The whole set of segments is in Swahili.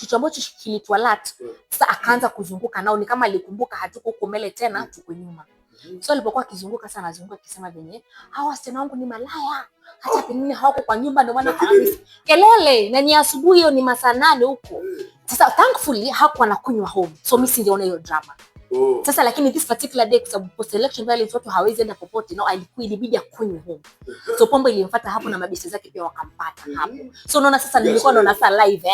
kitu ambacho kilitwa lat. Sasa akaanza kuzunguka nao, ni kama alikumbuka hatuko huko mbele tena, tuko nyuma. So alipokuwa akizunguka sana, azunguka akisema venye hawa wasichana wangu ni malaya, hata pengine hawako kwa nyumba ndio maana kelele, na ni asubuhi, hiyo ni masaa 8 huko. Sasa thankfully hakuwa anakunywa home, so mimi singeona hiyo drama. Sasa lakini this particular day, kwa sababu post election violence watu hawezi enda popote, no, ilibidi akunywe home. So pombe ilimfuata hapo na mabisi zake pia wakampata hapo. So unaona sasa nilikuwa naona sasa live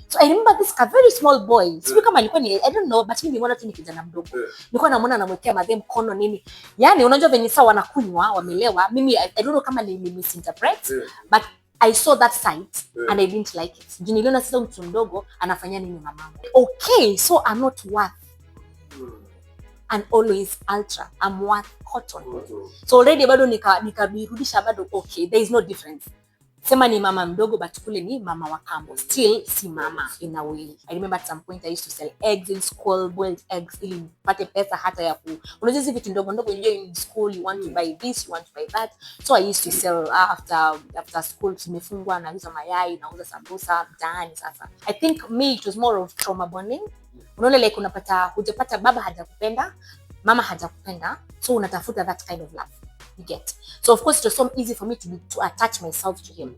So I remember this very small boy. Sio kama alikuwa ni, I don't know, but mimi nimeona tu ni kijana mdogo. Nilikuwa namuona anamwekea madem mkono nini. Yaani unajua venye sawa wanakunywa, wamelewa. Mimi I don't know kama ni misinterpret, but I saw that sight and I didn't like it. Niliona sasa mtu mdogo anafanya nini mamangu. Okay, so I'm not worth and always ultra, I'm worth cotton. So already bado nikabirudisha bado, okay, there is no difference. Sema ni mama mdogo, but kule ni mama wa kambo. Still si mama in a way. I remember at some point I used to sell eggs in school, boiled eggs, ili nipate pesa hata ya unajua hizi vitu ndogo ndogo in school, you want to buy this, you want to buy that. So I used to sell after school, tumefungwa na hizo mayai, nauza sambusa mtaani sasa. I think me it was more of trauma bonding. Unaona like hujapata baba hajakupenda, mama hajakupenda, so unatafuta that kind of love. You get. So of course it was so easy for me to attach myself to him.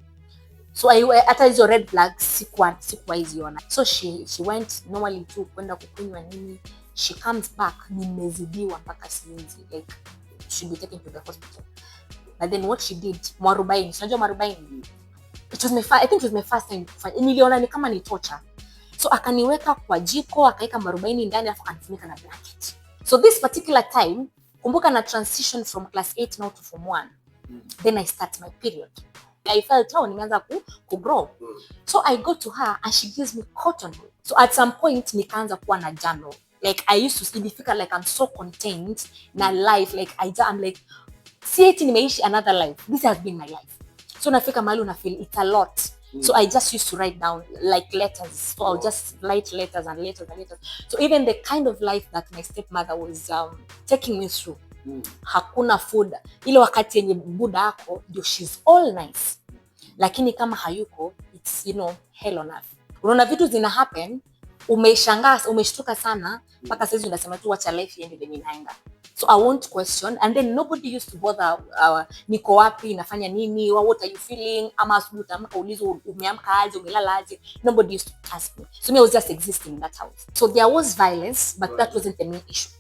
So hata hizo red flags sikuwa hiziona. So she went normally to kwenda kukunywa nini. She comes back nimezidiwa mpaka siwezi, like she be taken to the hospital. But then what she did, mwarubaini, unajua mwarubaini? I think it was my first time. Niliona ni kama ni torture. So akaniweka kwa jiko, akaeka marubaini ndani afu akanifunika na blanket. So this particular time, kumbuka na transition from class 8 now to form 1. Then I start my period. I felt nimeanza ku grow. So I go to her and she gives me cotton. So at some point nikaanza kuwa na journal. Like I used to feel like I'm so contained na life, like I'm like si eti nimeishi another life. This has been my life. So nafika mahali una feel it's a lot. So I just used to write down like letters. So I'll just write letters and letters and letters. So even the kind of life that my stepmother was taking me through, hakuna food. Ile wakati yenye buda yako, she's all nice. Lakini kama hayuko, it's hell on earth. Unaona vitu zina happen, umeshangaa, umeshtuka sana, mpaka sasa unasema tu wacha life iende venye inaenda. So I won't question, and then nobody used to bother niko wapi, nafanya nini, what are you feeling, ama asubuhi utamka ulizo umeamka aje, umelala aje. Nobody used to ask me. So I was just existing in that house. So there was violence, but that wasn't the main issue.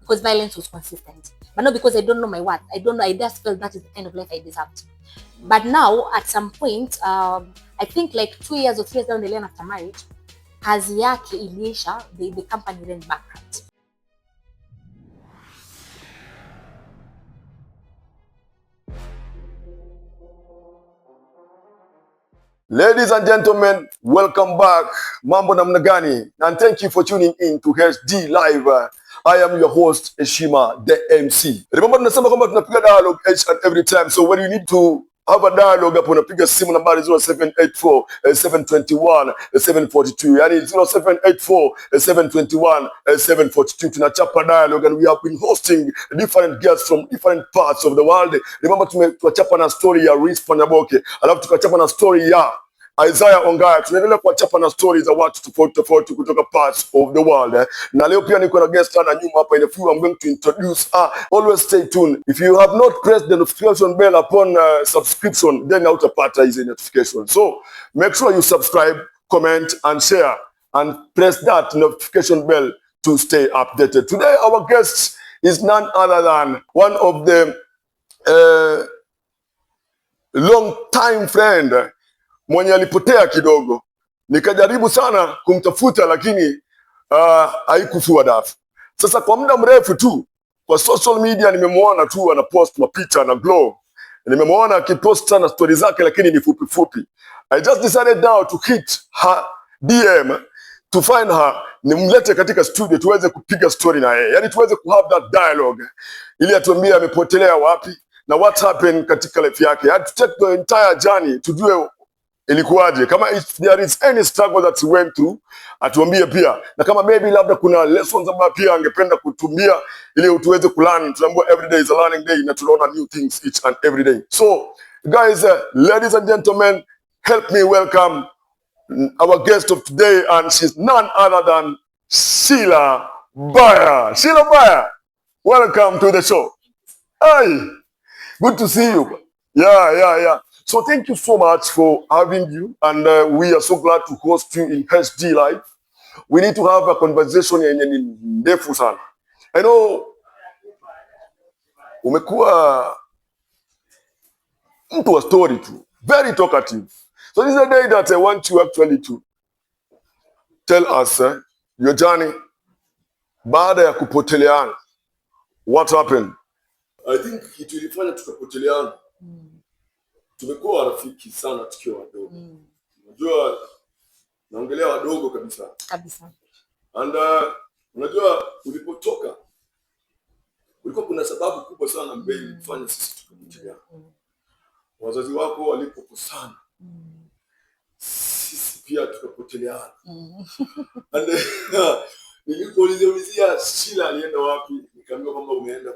Because violence was consistent. But not because I don't know my worth. I don't know, I just felt that is the kind of life I deserved. But now, at some point, I think like 2 years or 3 years down the line after marriage, kazi yake iliisha, the company went bankrupt. Ladies and gentlemen, welcome back. Mambo namna gani? And thank you for tuning in to HD Live. I am your host, Heshima, the MC. Remember tunasema kwamba tunapiga dialogue each and every time. So when you need to have a dialogue hapo unapiga simu nambari 0784 721 742. Yani 0784 721 742. Tunachapa dialogue and we have been hosting different guests from different parts of the world. Remember tunachapa na story ya Reese Panyaboke, alafu tukachapa na story ya Isaiah Ongaya. Tunaendelea kuachapa na stories za watu tofauti tofauti kutoka parts of the world. Na leo pia niko na guest na nyuma hapa. In a few I'm going to introduce always stay tuned. If you have not pressed the notification bell upon subscription, then hautapata hizo notification. So make sure you subscribe, comment and share and press that notification bell to stay updated. Today our guest is none other than one of the long time friend mwenye alipotea kidogo. Nikajaribu sana kumtafuta lakini haikufua dafu. Sasa kwa muda mrefu tu kwa social media nimemuona tu anapost mapicha na glow. Nimemuona akipost sana stories zake lakini ni fupi fupi. I just decided now to hit her DM to find her, nimlete katika studio tuweze kupiga story na yeye. Yaani tuweze ku have that dialogue ili atuambie amepotelea wapi na what happened katika life yake. I had to take the entire journey tujue ilikuwaje, kama if there is any struggle that he went through atuambie pia, na kama maybe labda kuna lessons ambazo pia angependa kutumia ili tuweze kulearn. Tunaambiwa every day is a learning day na tunaona new things each and every day. So guys, ladies and gentlemen, help me welcome our guest of today, and she's none other than Shilla Baya. Shilla Baya, welcome to the show. Hi, good to see you. Yeah. So thank you so much for having you, and we are so glad to host you in HD Live. We need to have a conversation yenye ni ndefu sana. I know umekuwa mtu wa story tu, very talkative. So this is the day that I want you actually to tell us your journey baada ya kupoteleana. What happened? I think tulifanya tukapoteleana. Tumekuwa rafiki sana tukiwa wadogo. Unajua naongelea wadogo kabisa. And unajua ulipotoka ulikuwa kuna sababu kubwa sana ambayo ilifanya sisi tukapoteleana. Wazazi wako walipokosana. Sisi pia tukapoteleana. And nilipoulizia Shilla alienda wapi, nikamwambia kwamba umeenda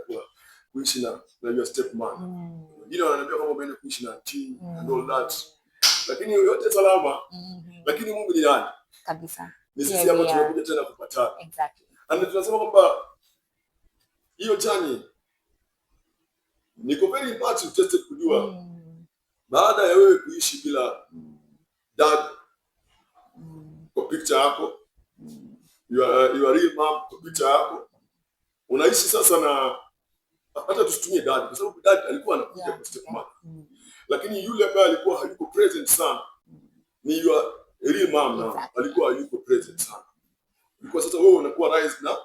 kuishi na your stepmother. Wengine wananiambia kwamba umeenda kuishi na auntie and all that. Lakini yote salama. Lakini Mungu ni nani? Kabisa. Ni sisi hapa tumekuja tena kupatana. Exactly. And tunasema kwamba hiyo journey niko very much interested kujua baada ya wewe kuishi bila dad kwa picture yako, your real mom kwa picture yako, unaishi sasa na hata tusitumie dad kwa sababu dad alikuwa anakuja kwa stepmother. Lakini yule ambaye alikuwa hayuko present sana ni your real mom na alikuwa hayuko present sana. Because sasa wewe unakuwa raised na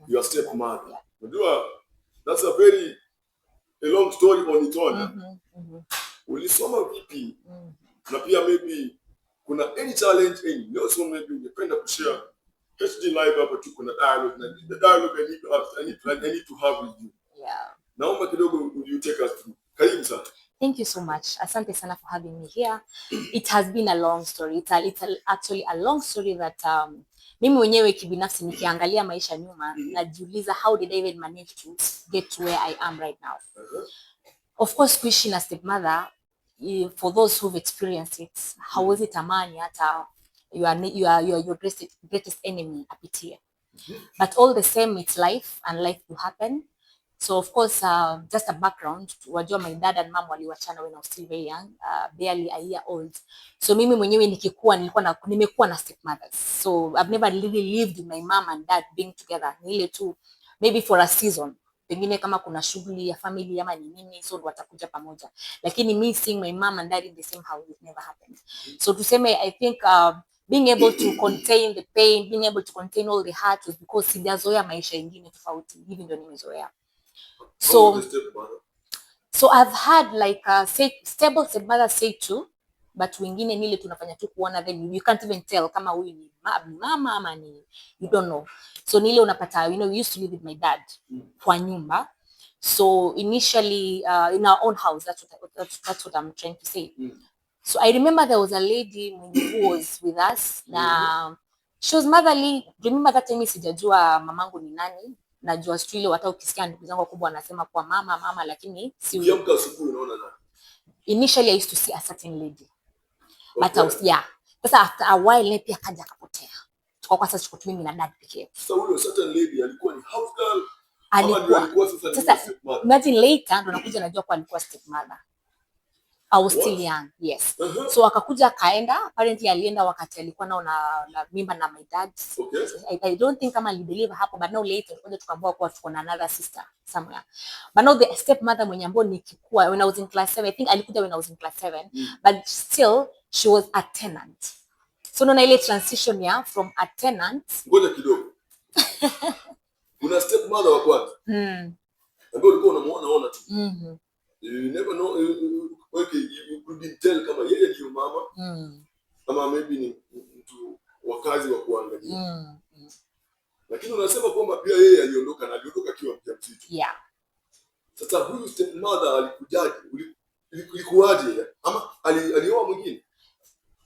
your stepmother. Unajua that's a very long story on its own. Ulisoma vipi? Na pia maybe kuna any challenge leo so maybe ungependa kushare HD Live hapa tu kuna dialogue na the dialogue I need to have with you. Yeah. Naomba kidogo you take us through. Karibu sana. Thank you so much. Asante sana for having me here. It has been a long story. It's actually a long story that mimi mwenyewe kibinafsi nikiangalia maisha nyuma najiuliza how did I even manage to get to where I am right now. Of course kuishi na stepmother, for those who've experienced it, hauwezi tamani hata your greatest enemy apitie. But all the same it's life and life will happen. So of course just a background, wajua my dad and mom waliwachana when I was still very young, barely a year old. So mimi mwenyewe nimekuwa na stepmothers. So I've never really lived with my mom and dad being together. Ni ile tu maybe for a season. Pengine kama kuna shughuli ya family ama ni nini, so watakuja pamoja. Lakini me seeing my mom and dad in the same house, it never happened. So tuseme I think being able to contain the pain, being able to contain all the hurt was because sijazoea maisha ingine tofauti. Hivi ndio nimezoea. So I've had like stable stepmother say too, but wengine nile tunafanya tu kuona, then you can't even tell kama huyu ni mama ama ni, you don't know. So nile unapata, we used to live with my dad kwa nyumba. So initially in our own house, that's what I'm trying to say. So I remember there was a lady who was with us na she was motherly. Remember that time sijajua mamangu ni nani. Najua style hata ukisikia ndugu zangu kubwa anasema kwa mama lakini si ukiamka asubuhi unaona nani. Initially I used to see a certain lady. Okay. But I was sasa after a while pia kaja akapotea. Kwa sasa tuko mimi na dad pekee. Sasa huyo certain lady alikuwa ni house girl. Alikuwa sasa imagine later ndo nakuja najua kwa alikuwa stepmother. I was still young, yes. So akakuja akaenda, apparently alienda wakati alikuwa nao na mimba na my dad. Okay. So I don't think kama alibelieve hapo, but now later tukaja tukaambiwa kwa tuko na another sister somewhere. But now the stepmother mwenye ambao nikikuwa when I was in class 7, I think alikuja when I was in class 7, but still she was a tenant. So na ile transition ya from a tenant. Ngoja kidogo. Kuna stepmother wa kwanza. Ambao ulikuwa unamuona tu. You never know. Okay, you couldn't tell kama yeye ndio mama ama maybe ni mtu wakazi wa kuangalia. Lakini unasema kwamba pia yeye aliondoka akiwa mjamzito. Yeah. Sasa huyu stepmother alikujaje? Ilikuwaje? Ama alioa mwingine?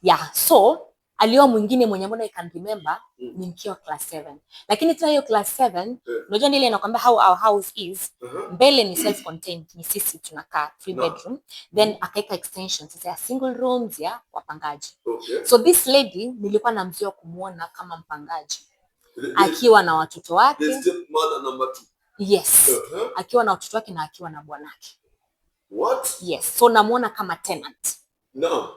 Yeah, so alioa mwingine mwenye mbona I can remember ni nikiwa class 7. Lakini tena hiyo class 7 unajua ile nakwambia how our house is, mbele ni self contained, ni sisi tunakaa 3 bedroom, then akaeka extension sasa ya single rooms ya wapangaji. So this lady nilikuwa namzoea kumuona kama mpangaji akiwa na watoto wake. The stepmother number 2. Yes. Akiwa na watoto wake na akiwa na bwanake. What? Yes. So namuona kama tenant. No.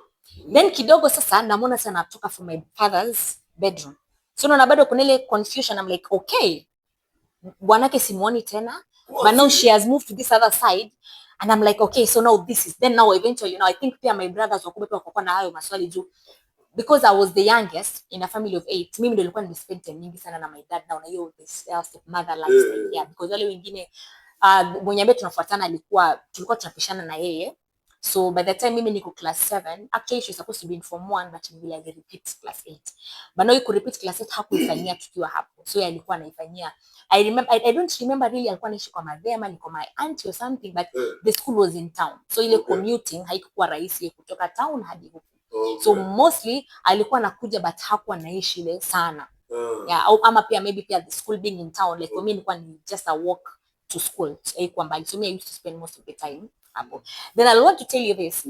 Then kidogo sasa namuona sana natoka from my father's bedroom. So naona bado kuna ile confusion. I'm like, okay. Bwanake simuoni tena. But now she has moved to this other side. And I'm like, okay, so now this is. Then now eventually, I think pia my brothers wakubwa pia wakakuwa na hayo maswali juu. Because I was the youngest in a family of 8, mimi ndio nilikuwa nimespend time nyingi sana na my dad na hiyo this stepmother lifestyle. Yeah, because wale wengine mwenye ambaye tunafuatana tulikuwa tunapishana na yeye. So by the time mimi niko class 7, actually she was supposed to be in form 1 but vile ali repeat class 8. But now you could repeat class 8 hakuifanyia tukiwa hapo. So yeye alikuwa anaifanyia. I don't remember really alikuwa anaishi kwa madhema ni kwa my auntie or something, but the school was in town. So ile commuting haikuwa rahisi kutoka town hadi huko. So mostly alikuwa anakuja but hakuwa naishi ile sana. Yeah, au ama pia maybe pia the school being in town, like for me ilikuwa ni just a walk to school. Haikuwa mbali. So me I used to spend most of the time hapo. Then I want to tell you this.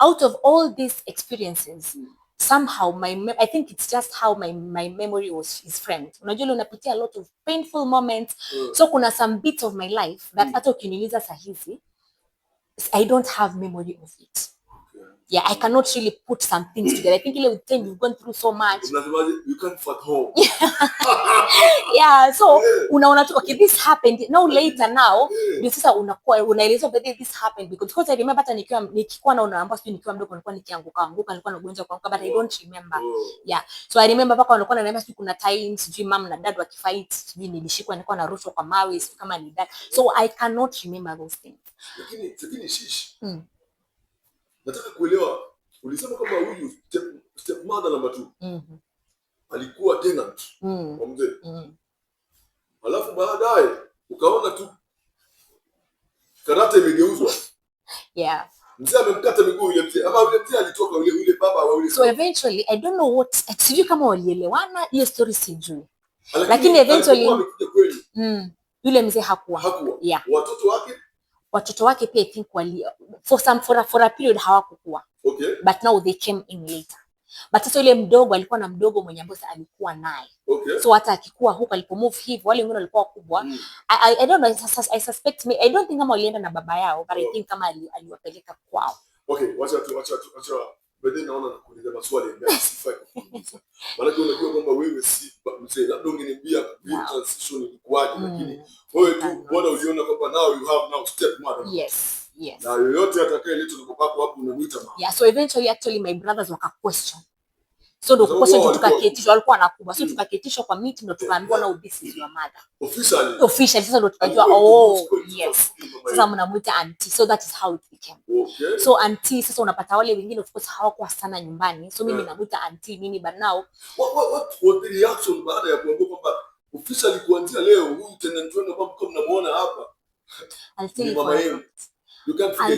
Out of all these experiences, somehow I think it's just how my memory is framed. Unajua unapitia a lot of painful moments. So kuna some bits of my life that hata ukiniuliza saa hizi I don't have memory of it. Yeah, I cannot really put some things together. I think with time you've gone through so much. You can't fat home. Yeah, so unaona tu okay, this happened now later now. Ndio sasa unaelezwa whether this happened because I remember hata nikikuwa na unaambia sio nikiwa mdogo nilikuwa nikianguka nilikuwa na ugonjwa kuanguka, but I don't remember. Yeah. So I remember paka walikuwa wananiambia sio kuna times sijui mom na dad wakifight, sijui nilishikwa nilikuwa narushwa kwa mawe kama ni dad. So I cannot remember those things. Lakini shish. Nataka kuelewa, ulisema kama huyu stepmother number 2 alikuwa tenant wa mzee. Alafu baadaye ukaona tu karata imegeuzwa. Yeah. Mzee amemkata miguu yule mzee. Ama yule mzee alitoka yule baba wa yule. So eventually I don't know what, sijui kama walielewana, hiyo story sijui. Lakini eventually yule mzee hakuwa. Yeah. Watoto wake pia I think for a period hawakukua. Okay. But now they came in later. But sasa yule mdogo alikuwa na mdogo mwenye ambaye alikuwa naye. Okay. So hata akikuwa huko alipomove hivi wale wengine walikuwa wakubwa. I don't know, I suspect I don't think kama walienda na baba yao, but I think kama aliwapeleka kwao. Okay, wacha. Baadaye naona nakuuliza maswali ambayo sifai kuuliza. Maana unajua kwamba wewe si mzee, labda ungeniambia transition ilikuwaje, lakini wewe tu bora uliona kwamba now you have stepmother. Yes. Na yoyote atakayeletwa na babako hapo unamuita mama. Yeah, so eventually actually my brothers waka question. So ndo question tukaketishwa, walikuwa wanakubwa. So tukaketishwa kwa meeting ndo tukaambiwa now this is your mother. Officially sasa ndo tukajua yes. Sasa mnamuita auntie. So that is how it became. Okay. So auntie sasa unapata wale wengine of course hawakuwa sana nyumbani. So mimi namuita auntie mimi, but now what was the reaction baada ya kuambiwa kwamba officially kuanzia leo huyu tenant wenu kama mnamuona hapa? I'll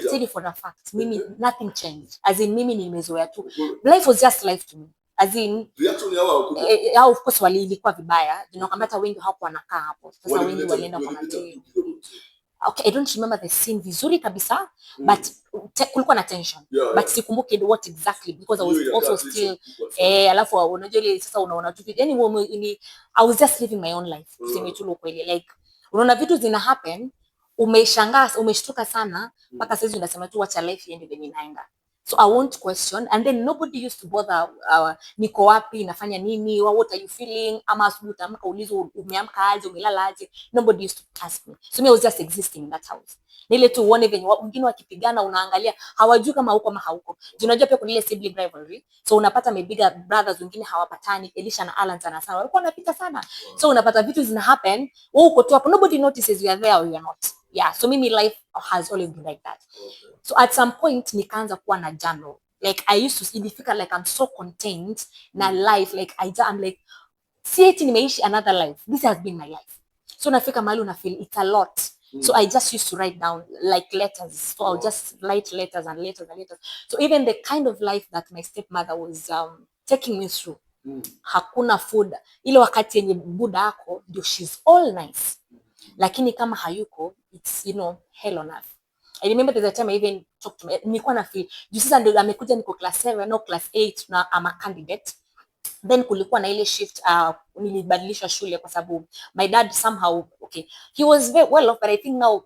tell you for a fact. Mimi nothing changed. As in mimi nimezoea tu. Life was just life to me. As in reaction yao of course walikuwa vibaya. Tunakwambia hata wengi hawakuwa wanakaa hapo. Sasa wengi walienda kwa mzee. Okay, I don't remember the scene vizuri kabisa, but kulikuwa na tension. But sikumbuki what exactly because I was also still alafu unajua ile sasa unaona tu yani I was just living my own life. Tuseme tu kweli, like unaona vitu zina happen, umeshangaa umeshtuka sana mpaka sasa unasema tu wacha life iende venye inaenda. So I won't question, and then nobody used to bother niko wapi, nafanya nini, what are you feeling, ama asubuhi utaamka ulizo umeamka aje, umelala aje. Nobody used to ask me. So me I was just existing in that house. Nile tu uone venye wengine wakipigana unaangalia, hawajui kama huko ama hauko. Unajua pia kuna ile sibling rivalry. So unapata my bigger brothers wengine hawapatani, Elisha na Alan sana sana walikuwa wanapita sana. So unapata vitu zina happen, wewe uko tu hapo, nobody notices you are there or you are not. Yeah, so maybe life has always been like that. Okay. So at some point nikaanza kuwa na journal. Like I used to feel like I'm so contained na life, like I'm like si eti nimeishi another life. This has been my life. So nafika mahali una feel it's a lot. So I just used to write down like letters. So I'll just write letters and letters and letters. So even the kind of life that my stepmother was taking me through. Hakuna food. Ile wakati yenye buda ako ndio she's all nice. Lakini kama hayuko, it's hell on earth. I remember there's a time I even talked to me, nilikuwa na feel juu sasa ndio amekuja niko class 7 no class 8 na I'm a candidate. Then kulikuwa na ile shift nilibadilisha shule kwa sababu my dad somehow he was very well off, but I think now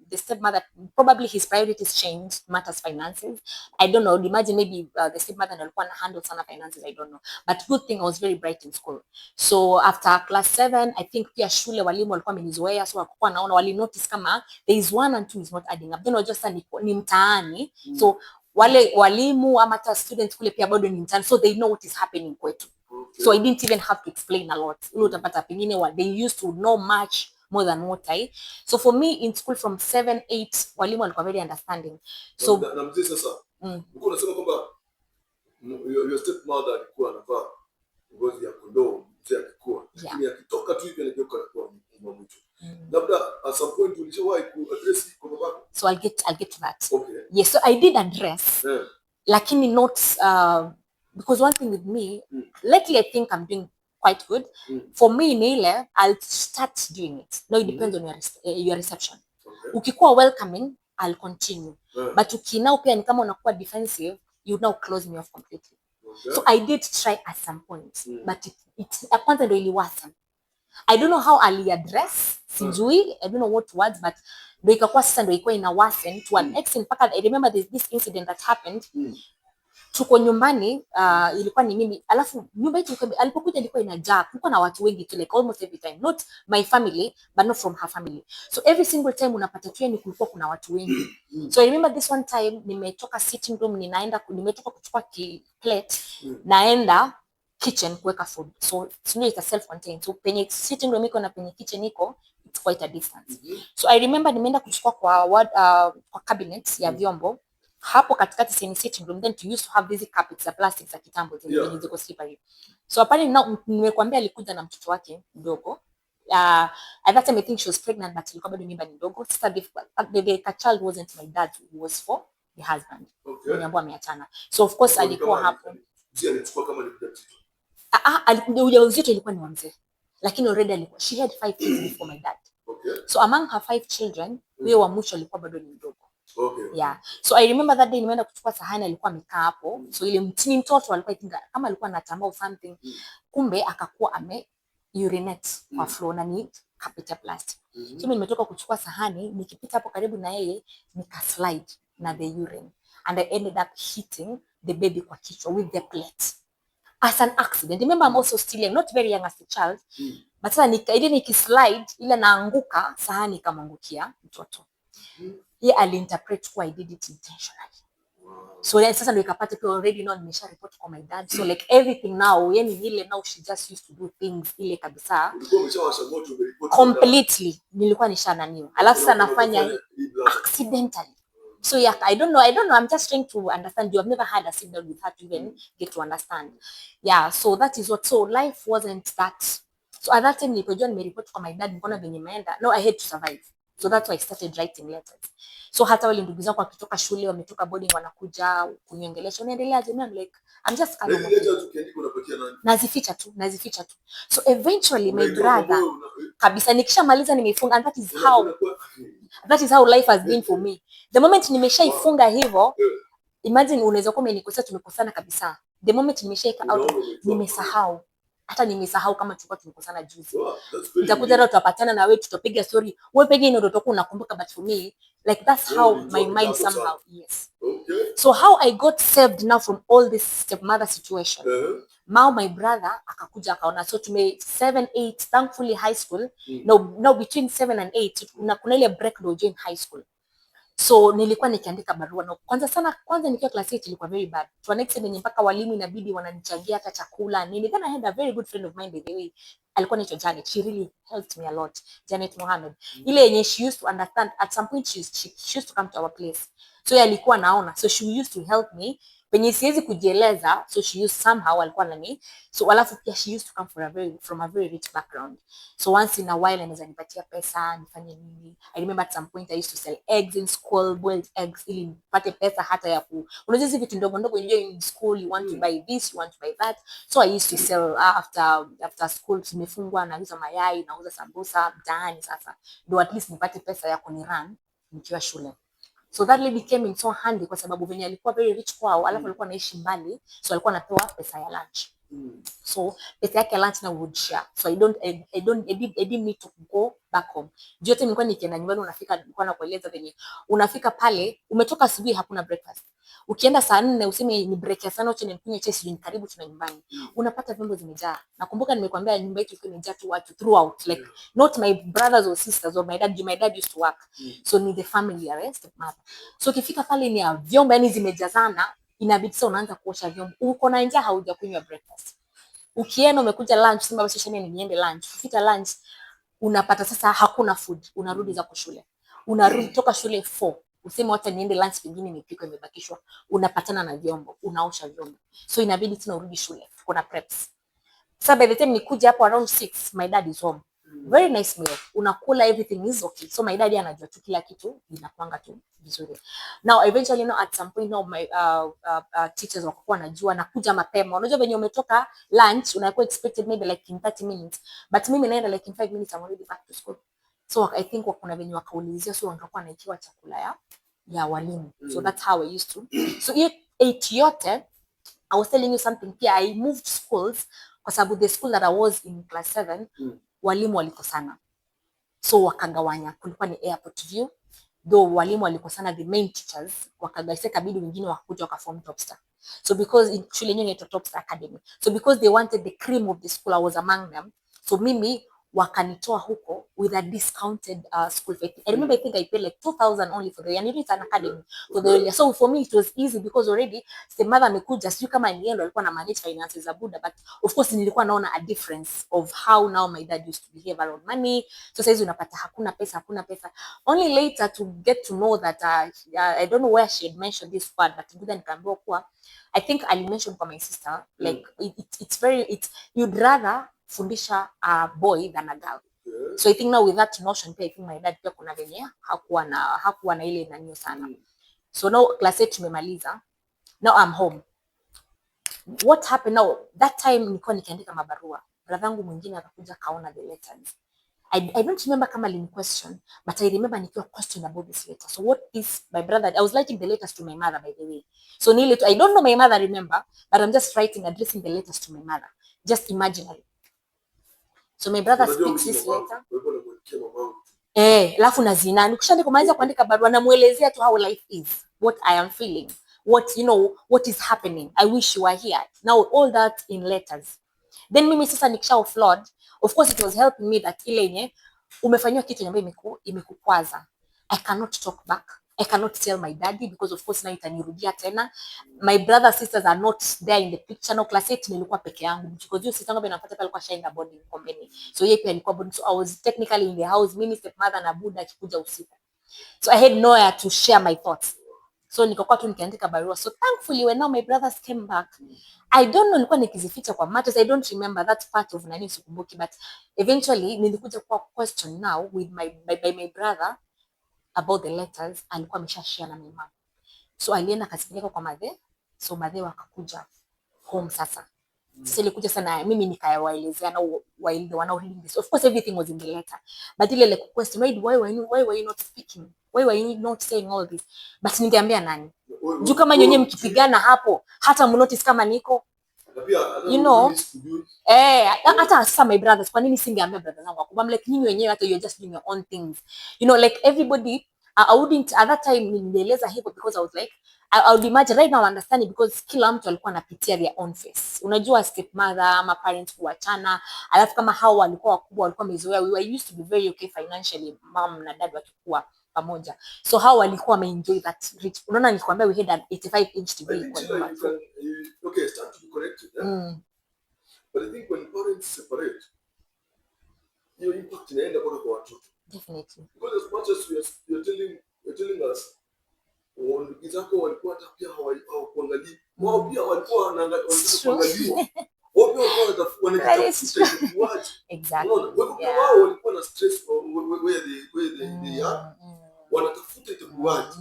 the stepmother, probably his priorities changed, matters finances. I don't know, imagine maybe the stepmother alikuwa na handle sana finances, I don't know, but good thing I was very bright in school. So after class 7 I think pia shule walimu walikuwa wamenizoea, so walikuwa naona, wali notice kama there is 1 and 2 is not adding up, then wajua sasa ni mtaani. So wale walimu ama hata students kule pia bado ni mtaani, so they know what is happening kwetu. So I didn't even have to explain a lot. Utapata pengine they used to know much more than what I. So for me in school from 7, 8 walimu walikuwa very understanding. So na mzee sasa uko unasema kwamba your stepmother alikuwa anavaa ngozi ya kondoo mzee akikuwa, lakini akitoka tu hivi anageuka kwa mwamucho. Labda at some point ulishawahi ku address kwa babako? So I'll get to that. Okay. Yes, so I did address. Lakini not because one thing with me, lately I think I'm doing quite good. For me Nile, I'll start doing it. No, it depends on your reception. Ukikuwa welcoming, I'll continue. But ukinao pia ni kama unakuwa defensive, you now close me off completely. So I did try at some point, but it kwanza ndio iliwasa. I don't know how I'll address, sijui, I don't know what words, but ndio ikakuwa sasa ndio ikawa ina worsen to an extent. Mpaka I remember there's this incident that happened. Tuko nyumbani, ilikuwa ni mimi, alafu nyumba yetu alipokuja ilikuwa inajaa, kulikuwa na watu wengi tu, like almost every time, not my family but not from her family, so every single time unapata tu ni kulikuwa kuna watu wengi. So I remember this one time nimetoka sitting room, nimetoka kuchukua plate, naenda kitchen kuweka food, so it's self contained, so penye sitting room iko na penye kitchen iko, it's quite a distance. So I remember nimeenda kuchukua kwa cabinet ya vyombo hapo katikati sini sitting room, then to used to have these carpets za plastic za kitambo zenye ziko slippery. So apparently now nimekwambia alikuja na mtoto wake mdogo. At that time I think she was pregnant, but ilikuwa bado mimba ni ndogo. Sasa the child wasn't my dad, it was for the husband. Niambiwa ameachana. So of course alikuwa hapo. Zia alichukua kama ni mtoto. Ujauzito ilikuwa ni wa mzee. Lakini already alikuwa, she had 5 kids before my dad. So among her 5 children, huyo wa mwisho alikuwa bado ni mdogo. Yeah. So I remember that day nimeenda kuchukua sahani, alikuwa amekaa hapo. So ile mtoto alikuwa kama alikuwa anatamba or something. Kumbe akakuwa urinate kwa floor na ni carpet ya plastic. So mimi nimetoka kuchukua sahani, nikipita hapo karibu na yeye, slide na the urine. And I ended up hitting the baby kwa kichwa with the plate. As an accident. Remember I'm also still young, not very young as a child. But sasa nikislide ile naanguka, sahani ikamwangukia mtoto. He alinterpret kwa I did it intentionally. So then sasa ndio ikapata pia already now nimesha report kwa my dad. So like everything now, yani ile now she just used to do things ile kabisa. Completely. Nilikuwa nishananiwa. Alafu sasa nafanya accidentally. So yeah, I don't know. I'm just trying to understand. I've never had a signal with her to even get to understand. Yeah, so that is what. So life wasn't that. So at that time nilipojua nimereport kwa my dad, nikaona venye imeenda. No, I had to survive. So that's why I started writing letters. So hata wale ndugu zangu wakitoka shule, wametoka boarding, wanakuja kuniongelesha, unaendeleaje? I'm like, I'm just kind of nazificha tu. So eventually my brother kabisa nikishamaliza nimeifunga, and that is how life has been for me. The moment nimeshaifunga hivyo, imagine unaweza kuwa umenikosea, tumekosana kabisa. The moment nimeshaika out, nimesahau. Hata nimesahau kama tulikuwa tumekosana juzi. Nitakuja leo tutapatana na wewe, tutapiga story. Wewe pengine ndio utakuwa unakumbuka, but for me like that's how my mind somehow. Yes. So how I got saved now from all this stepmother situation. Now my brother akakuja akaona, so tume 7, 8 thankfully high school. No between 7 and 8 kuna ile break ndio join high school. So nilikuwa nikiandika barua, na kwanza nikiwa class 8 ilikuwa very bad. To an extent mpaka walimu inabidi wananichangia hata chakula nini. Then I had a very good friend of mine by the way. Alikuwa anaitwa Janet. She really helped me a lot. Janet Mohammed. Ile yenye she used to understand at some point she used to come to our place. So alikuwa naona. So she used to help me penye siwezi kujieleza, so she used somehow alikuwa nani, so alafu pia she used to come from a very rich background, so once in a while anaweza nipatia pesa nifanye nini. I remember at some point I used to sell eggs in school, boiled eggs, ili nipate pesa hata ya unajua hizi vitu ndogo ndogo, in school you want to buy this, you want to buy that, so I used to sell after school, tumefungwa nauza mayai, nauza sambusa mtaani, sasa ndio at least nipate pesa ya kunirun nikiwa shule. So that lady came in so handy kwa sababu venye alikuwa very rich kwao, alafu alikuwa anaishi mbali, so alikuwa anapewa pesa ya lunch. So pesa yake ya lunch na would share. So I didn't need to go back home. Jote nilikuwa nikienda nyumbani, nilikuwa nakueleza venye unafika pale, umetoka asubuhi, hakuna breakfast. Ukienda saa 4 useme ni break ya sana, uchene nikunywe chai, sijui karibu tuna nyumbani. Unapata vyombo zimejaa. Nakumbuka nimekwambia nyumba yetu ilikuwa imejaa tu watu throughout, like not my brothers or sisters or my dad used to work. So ni the family arrest mother. So ukifika pale ni ya vyombo yani zimejazana, inabidi sasa unaanza kuosha vyombo. Uko na njaa, haujakunywa breakfast. Ukienda umekuja lunch, sema basi shene niende lunch. Ukifika lunch unapata sasa hakuna food, unarudi za shule. Unarudi toka shule 4. Useme hata niende lunch pengine nipike imebakishwa, unapatana na vyombo, unaosha vyombo. So inabidi tena urudi shule. Kuna preps. So by the time nikuja hapo around 6, my dad is home. Very nice meal. Unakula, everything is okay. So my dad anajua tu kila kitu inakuanga tu vizuri. Now eventually at some point my teachers wakakuwa wanajua nakuja mapema. Unajua venye umetoka lunch unakuwa expected maybe like in 30 minutes. But mimi naenda like in 5 minutes I'm already back to school. So I think kuna venye wakaulizia, so wakakuwa naikiwa chakula ya walimu. So that's how I used to. So 8 yote I was telling you something pia, I moved schools kwa sababu the school that I was in class 7 walimu walikosana, so wakagawanya. Kulikuwa ni airport view, though walimu walikosana, the main teachers wakagaiseka, bidi wengine wakakuja wakaform Topstar. So because in shule yenyewe inaitwa Topstar Academy, so because they wanted the cream of the school, I was among them. So mimi wakanitoa huko with a discounted school fee. I remember I think I paid like 2,000 only for the year, and it's an academy for the year. So for me it was easy because already the mother amekuja, sio kama niendo alikuwa na manage finances za Buddha, but of course nilikuwa naona a difference of how now my dad used to behave around money. So sasa unapata hakuna pesa. Only later to get to know that I don't know where she had mentioned this word, but Buddha nikaambiwa kwa I think I mentioned for my sister, like it's you'd rather fundisha a boy than a girl. So I think now with that notion, I think my dad pia kuna venye hakuwa na ile nanio sana. So now class 8 tumemaliza. Now I'm home. What happened now? That time nilikuwa nikiandika mabarua. Brother yangu mwingine akakuja kaona the letters. I don't remember kama alini question, but I remember nikiwa question about this letter. So what is my brother? I was writing the letters to my mother, by the way. So I don't know my mother remember, but I'm just addressing the letters to my mother. Just imaginary. So my brother speaks this letter. Alafu nazina. Nikishaandika kumaliza kuandika barua namuelezea tu how life is, what I am feeling, what is happening. I wish you were here. Now all that in letters. Then mimi sasa nikisha offload, of course it was helping me that ile yenye umefanywa kitu ambayo imekukwaza. I cannot talk back. I cannot tell my daddy because of course now itanirudia tena. My brothers sisters are not there in the picture. No, class 8 nilikuwa peke yangu because you sister yangu napata pale kwa shainda boarding company. So yeye pia alikuwa boarding, so I was technically in the house, mimi stepmother na Buddha akikuja usiku. So I had nowhere to share my thoughts. So nikakuwa tu nikiandika barua. So thankfully when now my brothers came back, I don't know nilikuwa nikizificha kwa matters, I don't remember that part of nani sikumbuki, but eventually nilikuja kwa question now with my brother about the letters. Alikuwa ameshashare na mama, so alienda kasipeleka kwa madhe, so madhe wakakuja home sasa. Sasa ilikuja sana mimi nikawaelezea na wanao reading this. Of course everything was in the letter, but ile like question, why were you not speaking, why were you not saying all this? But ningeambia nani juu kama nyonye mkipigana hapo hata mnotice kama niko hata sasa my brothers, kwa nini singeambia brothers wangu I'm like nyinyi wenyewe hata you're just doing your own things, like everybody. I wouldn't at that time nieleza hivyo because I was like I would imagine right now understanding because kila mtu alikuwa anapitia their own face. Unajua stepmother ama parents kuachana, alafu kama hao walikuwa wakubwa walikuwa wamezoea, we were used to be very okay financially, mom na dad wakikuwa pamoja, so hao walikuwa wameenjoy that rich. Unaona nikwambia we had an 85 inch TV kwa nyumba. Okay, start to be corrected. But I think when parents separate, your impact inaenda kwa watoto. Definitely. Because as much as you're telling us, ndugu zako walikuwa hata pia hawakuangalii, Wao pia walikuwa wanaangaliwa. Wao pia walikuwa wanatafuta itakuwaje. Exactly. Unaona? Wao walikuwa na stress where they are. Wanatafuta itakuwaje.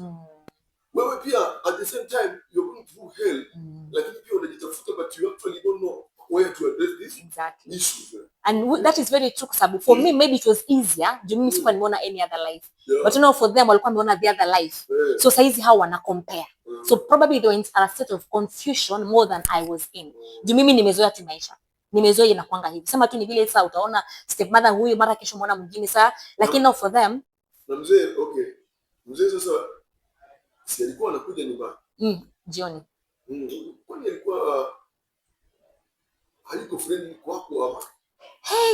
Wewe pia at the same time you're going through hell. Lakini pia unajitafuta but you actually don't know where to address this issues. And that is very true sababu for me maybe it was easier juu mimi sikuwa nimeona any other life, but you know for them walikuwa wameona the other life, so saizi how wana compare, so probably they were in a state of confusion more than I was in juu mimi nimezoea tu maisha, nimezoea inakuanga hivi, sema tu ni vile sasa utaona stepmother huyu mara kesho muona mwingine saa, lakini now for them na mzee mzee sasa si alikuwa anakuja nyumbani jioni kwani alikuwa haiko friendly kwako ama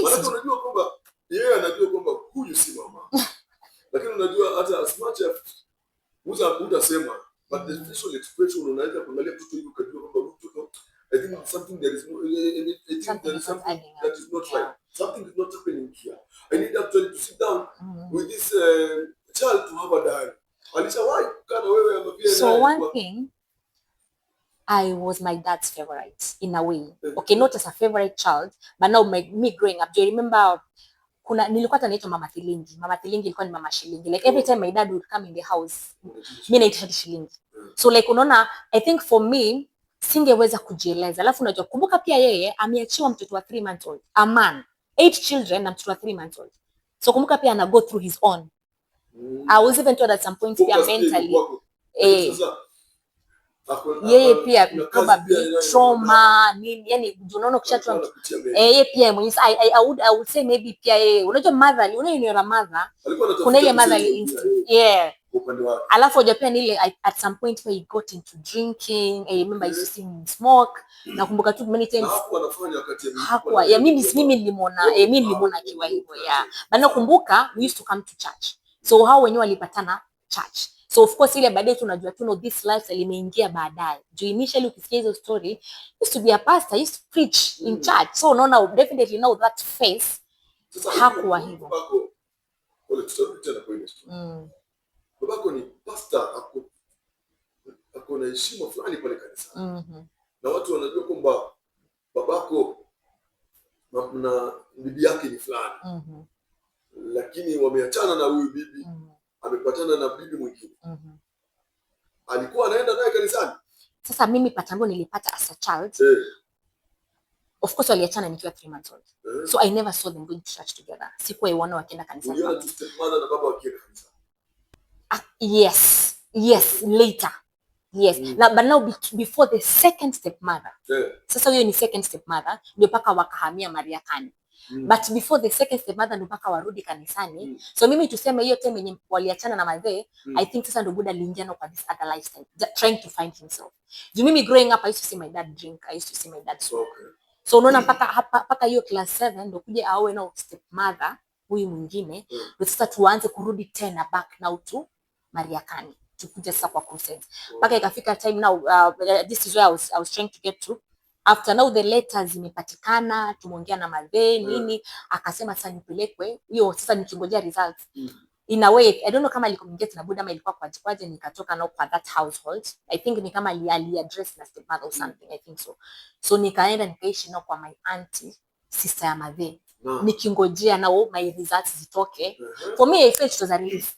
maana unajua kwamba yeye anajua kwamba huyu si mama lakini unajua hata as much as utasema but the facial expression unaweza kuangalia mtoto hivi ukajua kwamba mtoto I think something there is no there is something that is not right, something is not happening here. I need actually to sit down with this child to have a dialogue. Alishawahi kana wewe ama pia so one thing I was my dad's favorite in a way. Okay, not as a favorite child, but now me growing up. Do you remember nilikuwa naitwa Mama Thilingi. Mama Thilingi ilikuwa ni Mama Shilingi. Like every time my dad would come in the house, mimi naitwa Shilingi. So like unaona, I think for me singeweza kujieleza. Alafu unajua kumbuka pia yeye ameachiwa mtoto wa 3 months old. A man, 8 children na mtoto wa 3 months old. So kumbuka pia ana go through his own. I was even told at some point pia mentally yeye pia probably trauma nini, yani unaona ukishatua yeye pia mwenyewe I would say maybe pia yeye unajua motherly, unaona mother kuna ile motherly instinct alafu unajua pia ile at some point where he got into drinking. I remember I used to see him smoke, nakumbuka tu many times hakuwa ya mimi nilimuona akiwa hivyo but nakumbuka we used to come to church, so hao wenyewe walipatana church. So of course ile baadaye tunajua this lifestyle imeingia baadaye. Juu initially ukisikia hizo story, used to be a pastor, used to preach in church. So unaona definitely know that face hakuwa hivyo. Babako ni pastor, ako na heshima fulani pale kanisa. Na watu wanajua kwamba babako na bibi yake ni fulani. Lakini wameachana na huyu bibi. Amepatana na bibi mwingine. Alikuwa anaenda naye kanisani. Sasa mimi patango nilipata as a child. Of course waliachana nikiwa 3 months old. So I never saw them going to church together. Sikuwa iona wakienda kanisani. Uliona tu stepmother na baba wakienda kanisani. Yes, later. Yes. But now before the second stepmother. Sasa huyo ni second stepmother ndio paka wakahamia Mariakani. But before the second stepmother ndo mpaka warudi kanisani. So mimi tuseme hiyo time yenye waliachana na madhe, I think sasa ndo Buddha aliingia na kwa this other lifestyle, trying to find himself. Do mimi growing up I used to see my dad drink, I used to see my dad smoke. So unaona mpaka hiyo class 7 ndo kuja awe na stepmother huyu mwingine, ndio sasa tuanze kurudi tena back now to Mariakani. Tukuja sasa kwa crusades. Mpaka ikafika time now this is where I was trying to get to. After now the letters zimepatikana, tumeongea na madhe nini, akasema sasa nipelekwe hiyo sasa nikingojea results. In a way I don't know kama alikommunicate na Buddha ama ilikuwa kwaje nikatoka nao kwa that household. I think ni kama ali address na stepmother or something, I think so. So nikaenda nikaishi nao kwa my auntie, sister ya madhe. Nikingojea nao my results zitoke. For me I felt it was a relief.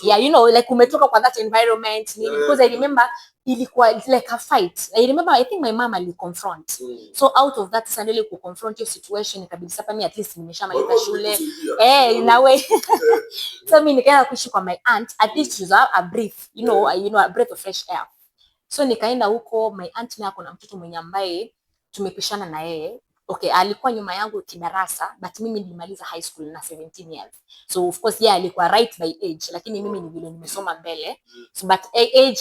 Yeah, you know, like umetoka kwa that environment because I remember ilikuwa like a fight. I remember I think my mom ali confront. So out of that suddenly ku confront your situation ikabidi sasa mimi at least nimeshamaliza shule. In a way. So mimi nikaenda kuishi kwa my aunt, at least to have a breath, you know, a breath of fresh air. So nikaenda huko, my aunt naye kuna mtoto mwenye ambaye tumepishana na yeye. Okay, alikuwa nyuma yangu kidarasa, but mimi nilimaliza high school na 17 years. So of course alikuwa right by age, lakini mimi ni vile nimesoma mbele. So but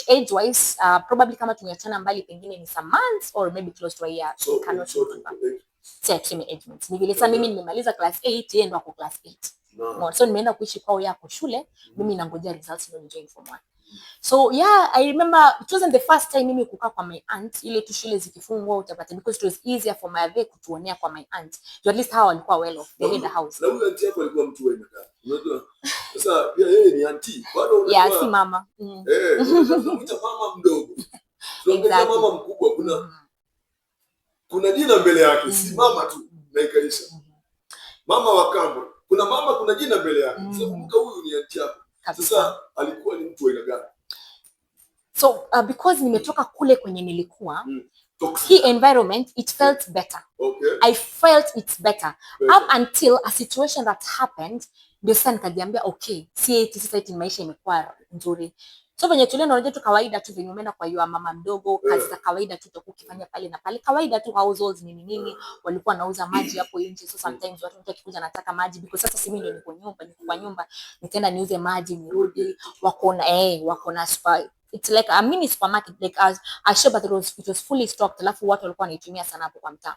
age wise probably kama tumeachana mbali pengine ni some months or maybe close to a year. So cannot say age months. Ni vile sasa mimi nimemaliza class 8, yeye ndo ako class 8. So nimeenda kuishi kwao yako shule, mimi nangojea results ndio nijoin form 1. So yeah, I remember it wasn't the first time mimi kukaa kwa my aunt, ile tu shule zikifungwa utapata, because it was easier for my mother kutuonea kwa my aunt. So at least hao walikuwa well off, they had a house. Na huyo auntie yako alikuwa mtu wewe mtaka. Unajua? Sasa pia yeye ni auntie. Bado unajua. Yeah, si mama. Unamwita mama mdogo. Exactly. Mama mkubwa kuna jina mbele yake, si mama tu na ikaisha. Mama wa kambo, kuna mama, kuna jina mbele yake. Kumbuka huyu ni aunti yako. Sasa alikuwa ni mtu aina gani? So because nimetoka kule kwenye nilikuwa hii environment, it felt better. Okay. I felt it's better up until a situation that happened. Ndio sasa nikajiambia okay, sasa maisha imekuwa nzuri. So venye tulienda, unajua tu kawaida tu venye umeenda kwa yua mama mdogo, kazi za kawaida tu ukifanya pale na pale, kawaida tu households nini, walikuwa wanauza maji hapo nje. So sometimes watu wakikuja nataka maji, because sasa mimi ndio niko kwa nyumba, nitaenda niuze maji nirudi, wako na super, it's like a mini supermarket, like a shop that it was fully stocked, alafu watu walikuwa wanaitumia sana hapo kwa mtaa.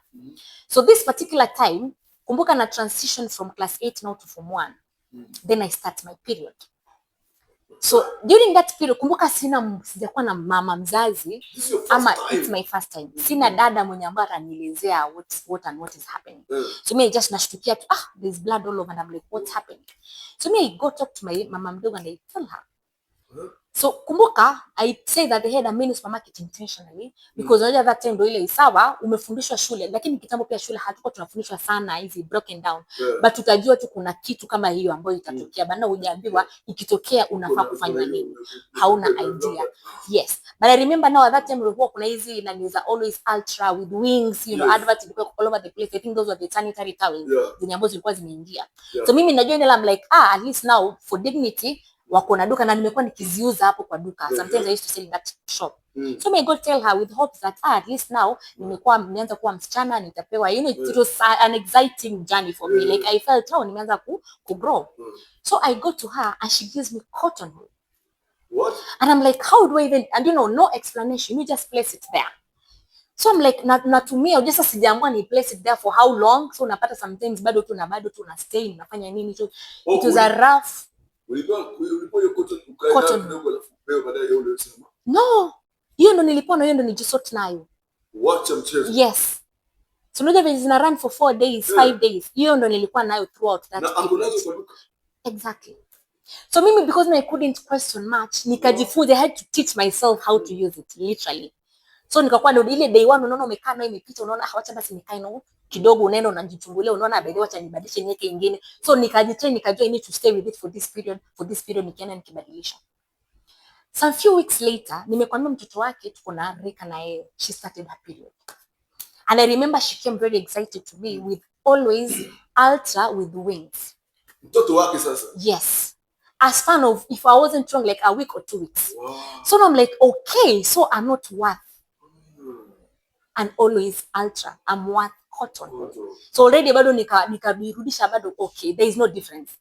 So this particular time, kumbuka na transition from class 8 now to form 1, then I start my period. So during that period, kumbuka sijakuwa na mama mzazi ama it's my first time. Sina dada mwenye ambaye ananielezea what is happening. So me just nashtukia tu, there's blood all over and I'm like, what's happening? So me I go talk to my mama mdogo and I tell her. So kumbuka, I say that they had a mini supermarket intentionally because unajua that time ndio ile isawa umefundishwa shule, lakini kitambo pia shule hatuko tunafundishwa sana hizi broken down, but tutajua tu kuna kitu kama hiyo ambayo itatokea, bana hujaambiwa ikitokea unafaa kufanya nini, hauna idea. Yes, but I remember now at that time kulikuwa kuna hizi na news always ultra with wings, you know, adverts ilikuwa all over the place. I think those were the sanitary towels zenye ambazo zilikuwa zimeingia. So mimi najua ile I'm like at least now for dignity wako na duka na nimekuwa nikiziuza hapo kwa duka. Sometimes I used to sell in that shop. So may God tell her with hopes that at least now nimeanza kuwa msichana, nitapewa, you know, it was an exciting journey for me. Like I felt nimeanza ku grow. So I go to her and she gives me cotton wool. What? And I'm like, how do I even, and you know, no explanation, you just place it there. So I'm like, natumia just sijaamua ni place it there for how long. So unapata sometimes bado tu na stay unafanya nini. So it was a rough. Ulipo hiyo cotton kidogo alafu leo baadaye yule unasema no, hiyo ndo nilikuwa na hiyo ndo nijisort nayo. Watch mchezo. Yes. So unajua vile zina run for 4 days, 5 days. Hiyo ndo nilikuwa nayo throughout that. Na angonazo kwa duka. Exactly. So mimi because I couldn't question much, nikajifunza, I had to teach myself how to use it literally. So nikakuwa ndio ile day 1 unaona umekaa na imepita, unaona acha basi nikae nao kidogo, unaenda unajichungulia, unaona baadaye acha nibadilishe niweke nyingine. So nikajitrain, nikajua I need to stay with it for this period nikienda nikibadilisha. Some few weeks later, nimekwambia mtoto wake tuko na rika na yeye, she started her period. And I remember she came very excited to me with always ultra with wings. Mtoto wake sasa? Yes. A span of, if I wasn't wrong, like a week or 2 weeks. Wow. So I'm like, okay, so I'm not worth and always ultra, I'm worth cotton. So already bado nikabirudisha bado, okay, there is no difference.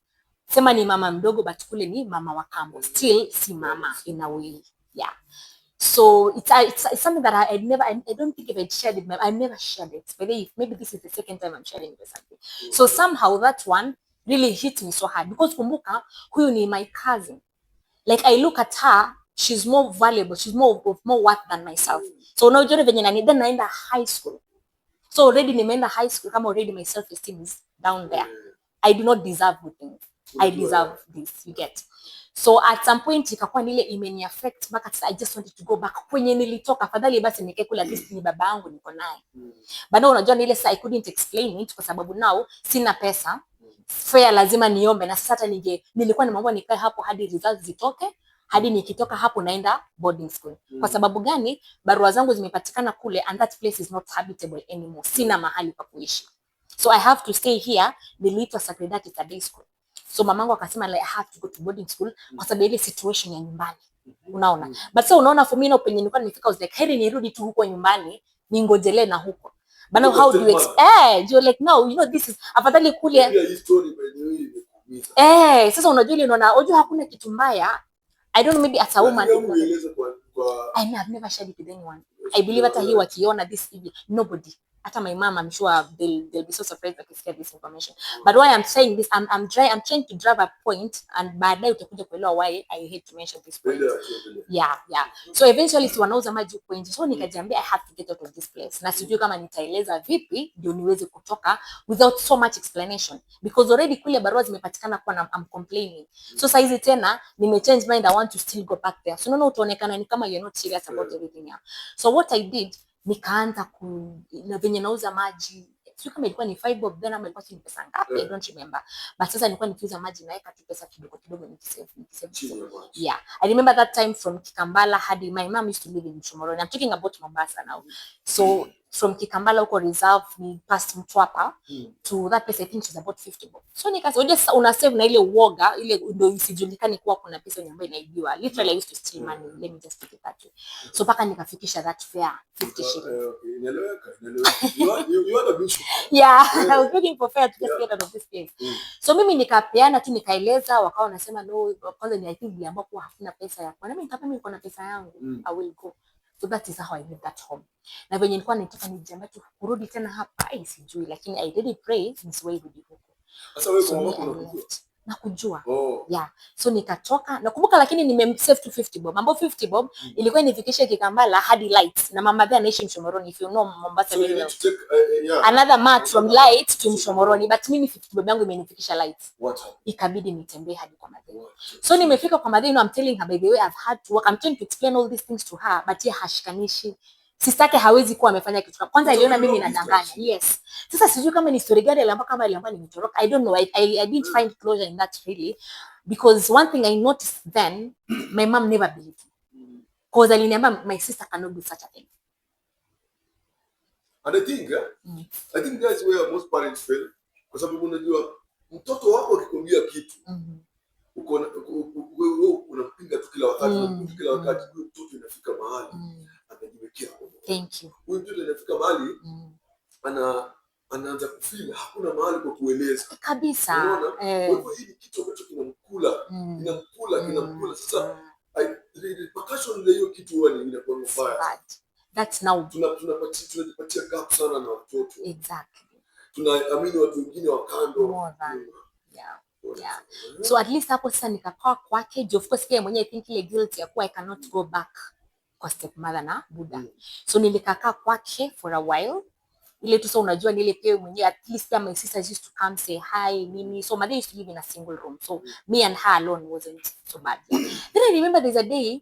Sema ni mama mdogo but kule ni mama wa kambo. Still si mama in a way. Yeah. So it's something that I don't think if I'd shared it, I never shared it. But maybe this is the second time I'm sharing it or something. So somehow that one really hit me so hard because kumbuka huyu ni my cousin. Like I look at her, she's more valuable, she's more worth than myself. So now unajua venye nani, then naenda high school. So already nimeenda high school kama already my self esteem is down there. I do not deserve good things. I deserve this, you get. So at some point ikakuwa nile imeni affect mpaka I just wanted to go back kwenye nilitoka. Afadhali basi nikae kula, this ni baba yangu niko naye. But now unajua nile I couldn't explain it kwa sababu now sina pesa. Fare lazima niombe, na sasa hata nilikuwa nimeamua nikae hapo hadi results zitoke, hadi nikitoka hapo naenda boarding school. Kwa sababu gani? Barua zangu zimepatikana kule and that place is not habitable anymore. Sina mahali pa kuishi. So I have to stay here. Niliitwa Sakredati day school. So mamangu akasema like I have to go to boarding school kwa sababu ile situation ya nyumbani. Unaona? But so unaona for me na penye nilikuwa nimefika, I was like heri nirudi tu huko nyumbani, ningojelee na huko. But now how do you you're like no, you know this is afadhali kule. Sasa unajua ile unaona unajua hakuna kitu mbaya. I don't know, maybe as a woman. I have never shared it with anyone. I believe hata hii wakiona this evening, nobody. Hata my mom, I'm sure they'll be so surprised wakisikia this information. But why I'm saying this, I'm trying to drive a point, and baadaye utakuja kuelewa why I hate to mention this point. Yeah. So eventually si wanauza maji huko nje. So nikajiambia I have to get out of this place. Na sijui kama nitaeleza vipi ndio niweze kutoka without so much explanation, because already kule barua zimepatikana kwa I'm complaining. So saizi tena nime change mind, I want to still go back there. So no, utaonekana ni kama you're not serious about everything here. So what I did, nikaanza na venye nauza maji, sio kama ilikuwa ni 5 bob then ama ilikuwa ni pesa ngapi, I don't remember. But sasa nilikuwa nikiuza maji naweka tu pesa kidogo kidogo nikisave. Yeah, I remember that time from Kikambala hadi, my mom used to live in Mshomoroni. I'm talking about Mombasa now. So from Kikambala huko reserve ni past Mtwapa to that place, I think it's about 50 bob. So nikasema una save na ile uoga ile ndio isijulikane kuwa kuna pesa nyambaye inaibiwa. Literally I used to steal money, let me just put it that way. So paka nikafikisha that fare 50 shillings. Inaeleweka. You are the bishop. Yeah, I was looking for fare to just get out of this place. So mimi nikapeana tu, nikaeleza, wakawa wanasema no, kwanza ni I think niliambiwa kuwa hakuna pesa ya kwa. Na mimi nikapata mimi niko na pesa yangu, I will go. So that is how I left that home. Na venye nilikuwa nitoka nijiambia tu kurudi tena hapa sijui, lakini I really pray nisiwahi rudi huko. Sasa wewe kwa mama na kujua. Yeah. So nikatoka, nakumbuka, lakini nimesave to 50 bob. Mambo 50 bob ilikuwa inifikishe Kikambala hadi Lights, na mama there anaishi Mshomoroni, if you know Mombasa. So you another march from Lights to Mshomoroni, but mimi 50 bob yangu imenifikisha Lights. Ikabidi nitembee hadi kwa madhe. So nimefika kwa madhe, I'm telling her by the way I've had to work. I'm trying to explain all these things to her, but yeye hashikanishi. Sistake hawezi kuwa amefanya kitu. Kwanza aliona mimi nadanganya. Yes. Sasa sijui kama ni story gani aliamba, kama aliamba nimetoroka. I don't know. I didn't find closure in that really, because one thing I noticed then, my mom never believed me. Because aliniamba my sister cannot do such a thing. And I think that's where most parents fail. Kwa sababu unajua mtoto wako akikwambia kitu, unampinga tu kila wakati, mtoto inafika mahali anajiwekea. Thank you. Huyu mtoto inafika mahali anaanza kufeel hakuna mahali kwa kueleza kabisa. Unaona? Kwa hivyo hii kitu ambacho kinamkula sasa, the repercussion ya hiyo kitu huwa inakuwa mbaya. That's now tunajipatia gap sana na watoto. Exactly. Tunaamini watu wengine wa kando. More than. Yeah. So at least hapo sasa nikakaa kwake. Of course yeye mwenyewe I think ile guilt ya kuwa I cannot go back kwa stepmother na Buddha. So nilikakaa kwake for a while. Ile tu sasa unajua ni ile pia mwenyewe, at least my sisters used to come say hi nini. So mother used to live in a single room. So me and her alone wasn't so bad. Then I remember there's a day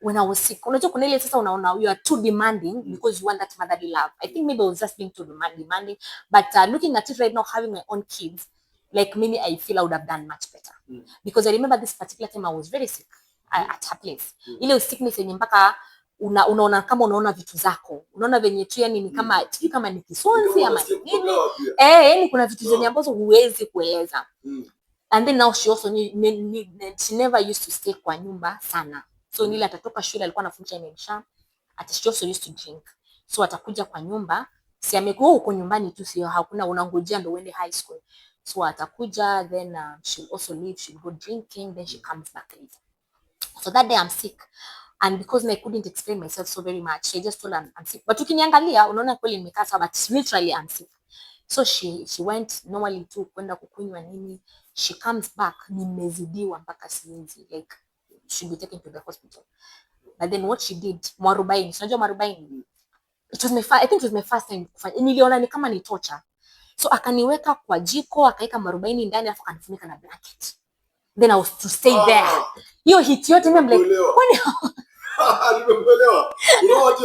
when I was sick. Unajua kuna ile sasa unaona you are too demanding because you want that motherly love. I think maybe I was just being too demanding. But looking at it right now, having my own kids, like maybe I feel I would have done much better. Because I remember this particular time I was very sick at her place. Ile sickness yenye mpaka unaona kama unaona vitu zako. Unaona venye tu yani ni kama sijui kama ni kisonzi ama nini. Yani kuna vitu zenye ambazo huwezi kueleza. And then now she also she never used to stay kwa nyumba sana. So nile atatoka shule alikuwa anafundisha imesha. She also used to drink. So atakuja kwa nyumba, si amekuwa huko nyumbani tu, sio hakuna unangojea ndio uende high school. So atakuja, then she'll also leave, she'll go drinking, then she comes back later. So that day I'm sick. And because I couldn't explain myself so very much, I just told her I'm sick. But ukiniangalia unaona kweli nimekaa sawa, but literally I'm sick. So she went normally to kwenda kukunywa nini. She comes back nimezidiwa mpaka siwezi, like should be taken to the hospital. But then what she did, mwarubaini, unajua mwarubaini? I think it was my first time kufanya. Niliona ni kama ni torture. So akaniweka kwa jiko, akaeka mwarubaini ndani afu akanifunika na blanket. Then I was to stay there. Hiyo hit yote mimi like kwani nimekuelewa. Unaona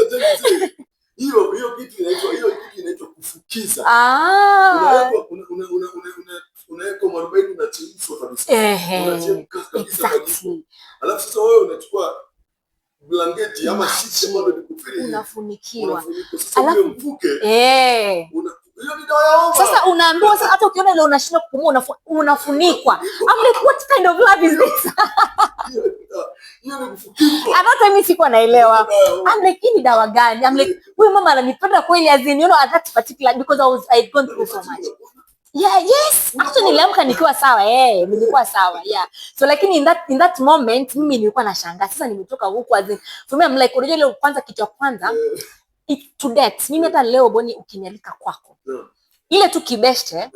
hiyo kitu inaitwa kufukiza. Unaweka mwarubaini na chemsho kabisa. Unachemka kabisa. Alafu sasa wewe unachukua blanketi ama shiti ambayo nikufiri unafunikiwa. Alafu mvuke. Hiyo ni dawa ya homa. Sasa unaambiwa sasa hata ukiona ile unashindwa kupumua unafunikwa. I'm like what kind of love is this? Hiyo ni kufunikwa. Hata mimi sikuwa naelewa. I'm like hii ni dawa gani? I'm like huyu mama ananipenda kweli, as in you know at that particular, because I had gone through so much. Yeah, yes. Actually niliamka nikiwa sawa, nilikuwa sawa. Yeah. So lakini in that moment mimi nilikuwa nashangaa. Sasa nimetoka huko, as in for me I'm like unajua ile kwanza kitu cha kwanza to that. Mimi hata leo Boni ukinialika kwako. Ile tu kibeste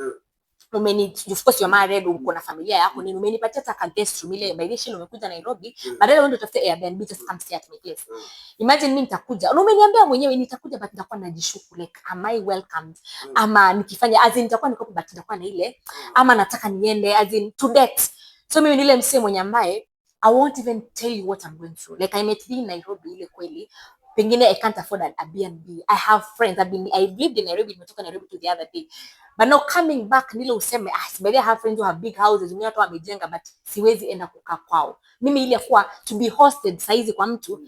of course you're married, uko na familia yako nini, umenipatia taka guest room ile by the way umekuja Nairobi, badala uende utafute Airbnb, just come stay at my place. Imagine mimi nitakuja, na umeniambia mwenyewe nitakuja, but nitakuwa najishuku like am I welcomed, ama nikifanya as in nitakuwa niko but nitakuwa na ile ama nataka niende as in to that. So mimi nile msee mwenye ambaye I won't even tell you what I'm going through. Like I might be in Nairobi ile kweli, pengine I can't afford an Airbnb. I have friends. I've lived in Nairobi, nimetoka Nairobi to the other day. But now coming back nile useme maybe I have friends who have big houses, mimi watu wamejenga but siwezi enda kukaa kwao. Mimi ile kwa to be hosted saizi kwa mtu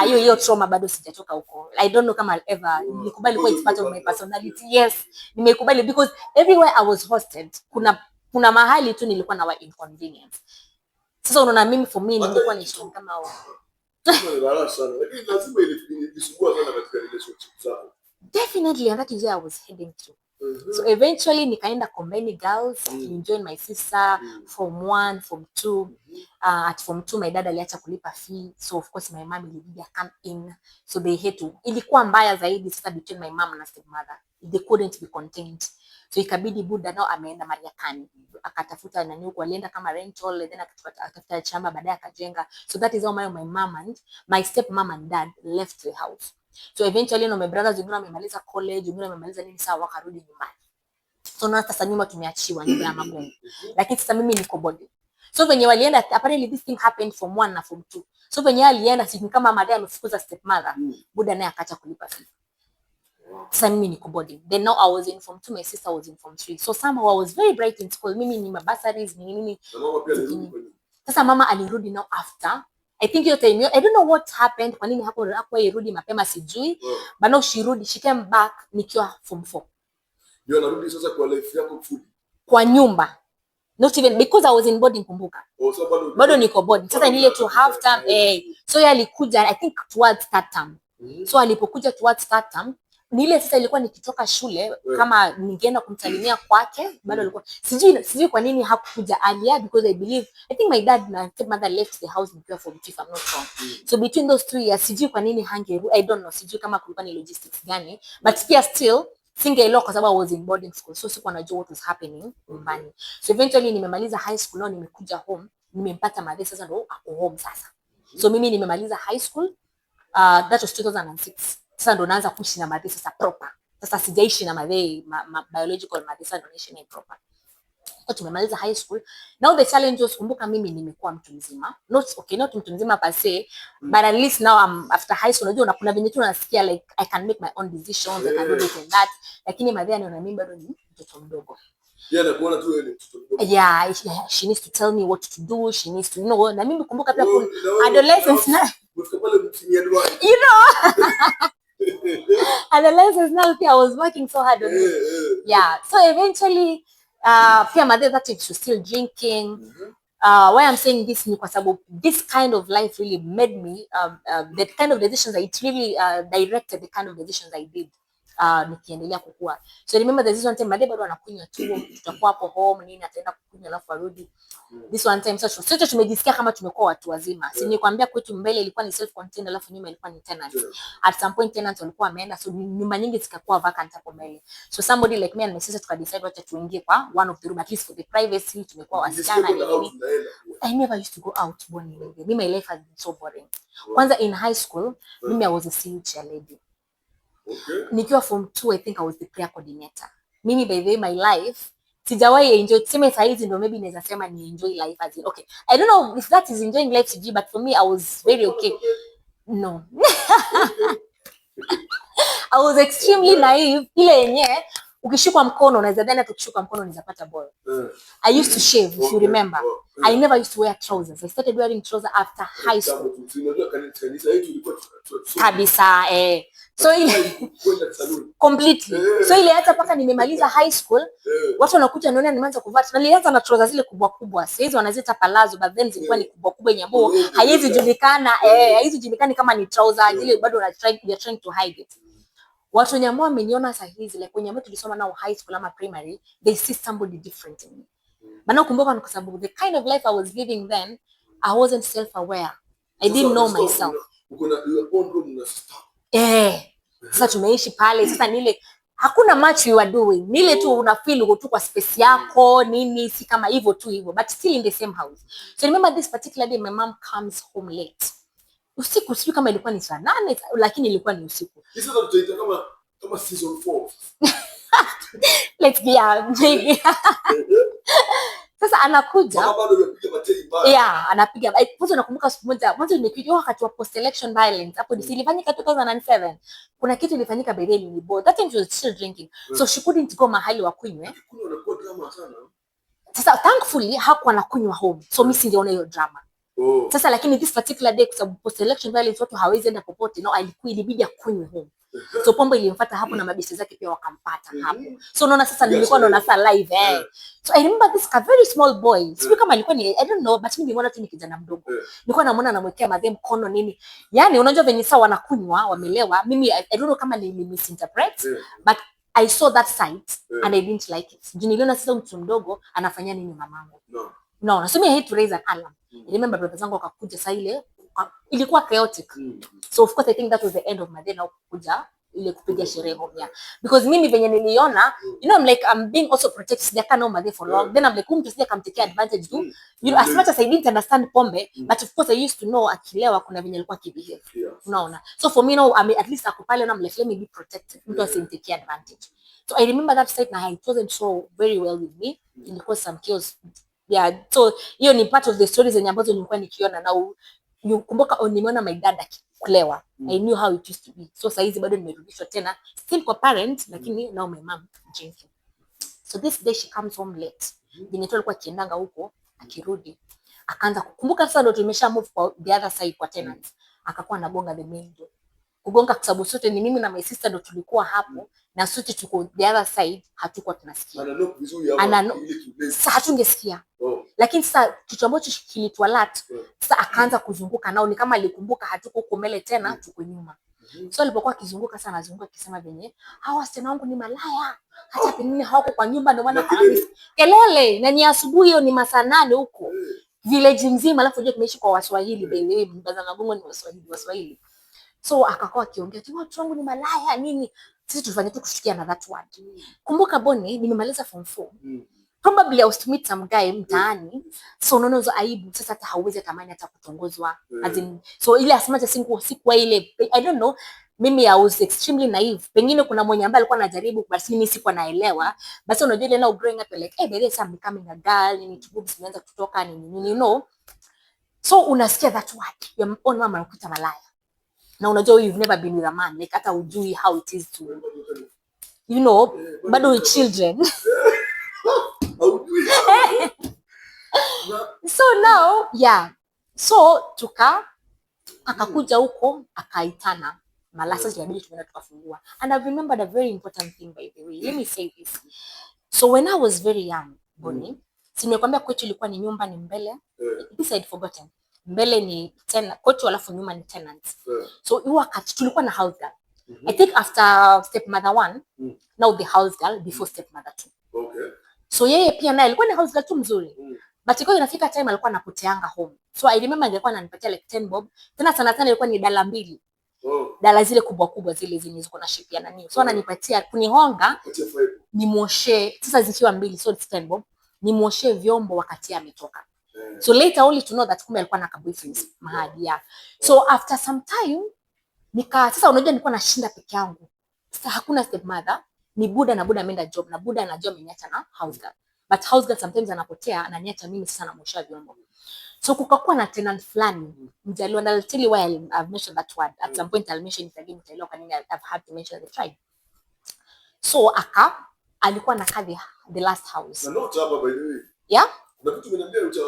hiyo trauma bado sijatoka huko. I don't know kama ever nikubali kwa it's part of my personality. Yes, nimekubali because everywhere I was hosted kuna mahali tu nilikuwa na inconvenience. Sasa unaona mimi for me nilikuwa naishi kama definitely, and that is where I was heading to. So eventually nikaenda combine girls, enjoying my sister from 1, from 2. At from 2 my dad aliacha kulipa fee, so of course my mom ilibidi come in, so they had to. Ilikuwa mbaya zaidi sasa between my mom na stepmother, they couldn't be contained, so ikabidi buda nao ameenda Mariakani, akatafuta nani huko, alienda kama rental, then akatafuta chamba, baadaye akajenga. So that is how my mom and my stepmom and dad left the house. So eventually my brothers wengine wamemaliza college, wengine wamemaliza nini, sawa wakarudi nyumbani. So na sasa nyuma tumeachiwa nyumba ya magumu. Lakini sasa mimi niko body. So venye walienda, apparently this thing happened from 1 na from 2. So venye alienda si kama madai amefukuza stepmother, buda naye akaacha kulipa fee. Sasa mimi niko body. Then now I was in form 2, my sister was in form 3. So somehow I was very bright in school. Mimi ni mabasaries, nini. Sasa mama alirudi now after I think your time, I don't know what happened, kwa nini hapo irudi mapema sijui, but now she came back nikiwa form 4. Ndio narudi sasa kwa life yako full. Kwa nyumba. Not even because I was in boarding, kumbuka. So bado niko boarding. Sasa nile to half term so yeye alikuja I think towards third term. So alipokuja towards third term, nile sasa ilikuwa nikitoka shule kama ningeenda kumsalimia kwake, bado alikuwa sijui kwa nini hakukuja earlier, because I think my dad na stepmother left the house nikiwa form 2 if I'm not wrong. So between those 2 years sijui kwa nini I don't know, sijui kama kulikuwa ni logistics gani, but still singeelewa kwa sababu I was in boarding school, so sikuwa najua what was happening nyumbani. So eventually nimemaliza high school, now nimekuja home, nimempata madhe sasa ndo ako home sasa. So mimi nimemaliza high school, that was 2006. Sasa ndo naanza kuishi na madhe sasa proper. Sasa sijaishi na madhe biological madhe, sasa ndo naishi na proper. Kwa tumemaliza high school. Now the challenge was, kumbuka mimi nimekuwa mtu mzima. Not mtu mzima per se, but at least now I'm after high school, unajua kuna venye tu nasikia like I can make my own decisions, I can do this and that. Lakini madhe anaona mimi bado ni mtoto mdogo. Yeah, nakuona tu wewe ni mtoto mdogo. Yeah, she needs to tell me what to do, she needs to na mimi kumbuka pia adolescence na you know adolescence now I was working so hard on it. Yeah, so eventually pia mother that she was still drinking. Why I'm saying this ni kwa sababu this kind of life really made me the kind of decisions it really directed the kind of decisions I did nikiendelea kukua. So remember there's this one time mother bado anakunywa tu, tutakuwa hapo home nini, ataenda kukunywa alafu arudi. This one time sasa sote tumejisikia kama tumekuwa watu wazima. Si nikwambia kwetu mbele ilikuwa ni self contained, alafu nyuma ilikuwa ni tenant. At some point tenant walikuwa wameenda, so nyumba nyingi zikakuwa vacant hapo mbele. So somebody like me and my sister tukadecide wacha tuingie kwa one of the room, at least for the privacy. Tumekuwa wasichana nini. I never used to go out Bonnie. Mimi my life has been so boring. Kwanza in high school, mimi I was a CU lady. Okay. Nikiwa form 2 I think I was the prayer coordinator. Mimi by the way my life sijawahi enjoy, tuseme saa hizi ndio maybe naweza sema ni enjoy life as in okay. I don't know if that is enjoying life sijui, but for me I was very okay. No. I was extremely naive, ile yenye ukishikwa mkono unaweza dhani tukishikwa mkono unaweza pata ball. I used to shave, if you remember. I never used to wear trousers. I started wearing trousers after high school. Kabisa so completely. So ile hata paka nimemaliza high school, watu wanakuja naona nimeanza kuvaa. Nilianza na trousers zile kubwa kubwa. Sasa hizo wanaziita palazzo, but then zilikuwa ni kubwa kubwa nyambo. Haiwezi julikana haiwezi julikana kama ni trousers ile, bado you're trying to hide it. Watu nyambo wameniona saa hizi like when nyambo tulisoma nao high school ama primary, they see somebody different in me. Bana kumbuka kwa sababu the kind of life I was living then, I wasn't self aware. I didn't know myself. Uko na your own room na sister. Sasa tumeishi pale, sasa nile hakuna much you are doing, nile tu una feel uko tu kwa space yako nini, si kama hivyo tu hivyo, but still in the same house. So remember this particular day my mom comes home late usiku, sijui kama ilikuwa ni saa 8 lakini ilikuwa ni usiku. Sasa tutaita kama season 4. Let's be maybe. Sasa anakuja bado anapiga matei mbaya. Yeah, anapiga. Kwanza nakumbuka siku moja mwanzo nimekuja wakati wa post election violence hapo ilifanyika 2007. Kuna kitu ilifanyika Bereni ni board. That time she was still drinking. So she couldn't go mahali wa kunywe. Kunywa anakuwa drama sana. Sasa thankfully hakuwa anakunywa home. So mimi singeona hiyo drama. Sasa lakini this particular day kwa sababu post election violence watu hawezi enda popote, no, alikuwa ilibidi akunywe home. So pombe ilimfuata hapo na mabisi zake pia wakampata hapo. So unaona sasa nilikuwa naona sasa live So I remember this a very small boy. Sijui kama alikuwa ni I don't know, but mimi nimeona tu ni kijana mdogo. Nilikuwa namuona anamwekea madhe mkono nini. Yaani unajua venye sawa wanakunywa, wamelewa. Mimi I don't know kama ni misinterpret, but I saw that sight and I didn't like it. Niliona sasa mtu mdogo anafanya nini mamangu. No, so I had to raise an alarm. I remember brother zangu wakakuja saa ile ilikuwa chaotic. So of course I think that was the end of my day, na kuja ile kupiga sherehe home because mimi venye niliona I'm like I'm being also protected, they can't know my day for long. Then I'm like mtu sija take advantage too, as much as I didn't understand pombe, but of course I used to know akilewa kuna venye alikuwa kibehave, unaona. So for me now at least akupale na let me be protected, mtu asimtake advantage. So I remember that side na it wasn't so very well with me, ilikuwa some chaos. So hiyo ni part of the stories zenye ambazo nilikuwa nikiona na kumbuka nimeona my dad akikulewa. I knew how it used to be. So saizi bado nimerudishwa tena still kwa parents, lakini now my mom drinking. So this day she comes home late. Binyo alikuwa kiendanga huko, akirudi akaanza kukumbuka sasa ndo tumesha move kwa the other side kwa tenants. Akakuwa anagonga the main door. Kugonga kwa sababu sote ni mimi na my sister ndo tulikuwa hapo na sote tuko the other side, hatukuwa tunasikia. Ananoka vizuri hapo ile sasa hatungesikia. Lakini sasa kitu ambacho kilitwa lat sasa akaanza kuzunguka nao ni kama alikumbuka hatuko huko mbele tena, tuko nyuma. So alipokuwa akizunguka sana anazunguka akisema venye hawa wasichana wangu ni malaya, hata pengine hawako kwa nyumba ndio maana kelele na ni asubuhi, hiyo ni masaa 8 huko village nzima, alafu je tumeishi kwa Waswahili baby, mbaza magongo ni Waswahili. So akakuwa akiongea tu watu wangu ni malaya nini, sisi tufanye tu kusikia na that word. Kumbuka Boni nimemaliza form 4. Probably I was to meet some guy mtaani, so unaona hizo aibu sasa, hata hauwezi tamani hata kutongozwa as in, so ile asemaje sikuwa ile I don't know, mimi I was extremely naive. Pengine kuna mwenye ambaye alikuwa anajaribu but mimi sikuwa naelewa. Basi unajua ile now growing up like there is some becoming a girl, ni tububs zimeanza kutoka nini so unasikia that word your own mama anakuita malaya na unajua you've never been with a man, like hata ujui how it is to bado children. So now so akakuja huko akaitana malasa zinabidi tumeenda tukafungua. And I remembered a very important thing by the way, let me say this. So when I was very young Bonnie, simekwambia kwetu ilikuwa ni nyumba ni mbele, this I had forgotten, mbele ni kwetu alafu nyuma ni tenants. So wakati tulikuwa na house girl. I think after stepmother 1, now the house girl before stepmother 2. So yeye pia naye alikuwa ni house girl tu mzuri. But iko inafika time alikuwa anapoteanga home. So I remember alikuwa ananipatia like 10 bob. Tena sana ilikuwa ni dala 2. Dala zile kubwa zile ziko na shape ya nani. So ananipatia kunihonga nimoshe sasa zikiwa 2, so it's 10 bob. Nimoshe vyombo wakati ametoka. So later only to know that kumbe alikuwa na boyfriend mahali So after some time sasa unajua nilikuwa nashinda peke yangu. Sasa hakuna stepmother, ni buda na buda ameenda job na buda anajua ameniacha na house girl. But house girl sometimes anapotea ananiacha mimi sasa namosha vyombo. So kukakuwa na tenant fulani mjaliwa, and I'll tell you why I've mentioned that word. At some point I'll mention it again, mtaelewa kwa nini I've had to mention the tribe. So alikuwa anakaa the last house. Na not hapa by the way. Yeah? Na vitu vinaniambia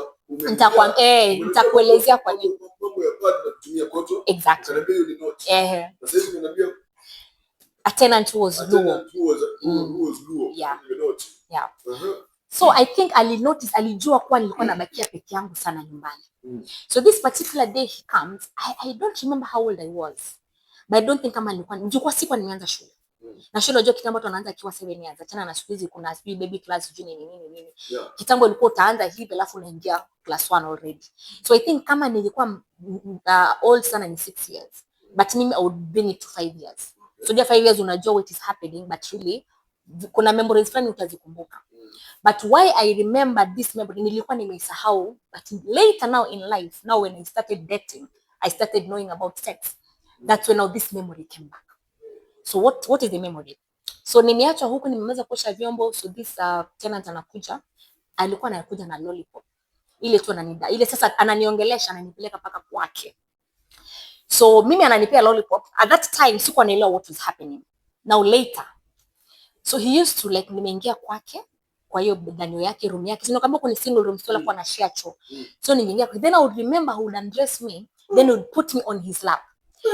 nitakuelezea kwa nini. Mambo ya pad na kutumia koto. Exactly. Kaniambia hiyo ni not. Na sasa hivi vinaniambia a tenant who was Luo. Yeah. Yeah. So I think alijua kuwa nilikuwa nabakia peke yangu sana nyumbani. So this particular day he comes, I don't remember how old I was. But I don't think kama nilikuwa sikuwa nimeanza shule. Na shule unajua kitambo tunaanza akiwa 7 years. Achana na siku hizi kuna baby class nini. Kitambo ilikuwa utaanza hivi alafu unaingia class 1 already. So I think kama nilikuwa old sana ni 6 years. But mimi I would bring it to 5 years. So just 5 years unajua what is happening, but really kuna memories fulani utazikumbuka. But why I remember this memory, nilikuwa nimeisahau, but later now in life, now when I started dating, I started knowing about sex. That's when now this memory came back. So what is the memory? So nimeachwa huku, nimeweza kuosha vyombo, so this tenant anakuja, alikuwa anakuja na lollipop. Ile tu ananida. Ile sasa ananiongelesha, ananipeleka paka kwake. So mimi ananipea lollipop. At that time sikuwa naelewa what was happening. Now later. So he used to like, nimeingia kwake, kwa hiyo danyo yake, room yake. Sino kama kuna single room, sio kwa na share choo. So nimeingia, then I would remember he would undress me, then he would put me on his lap.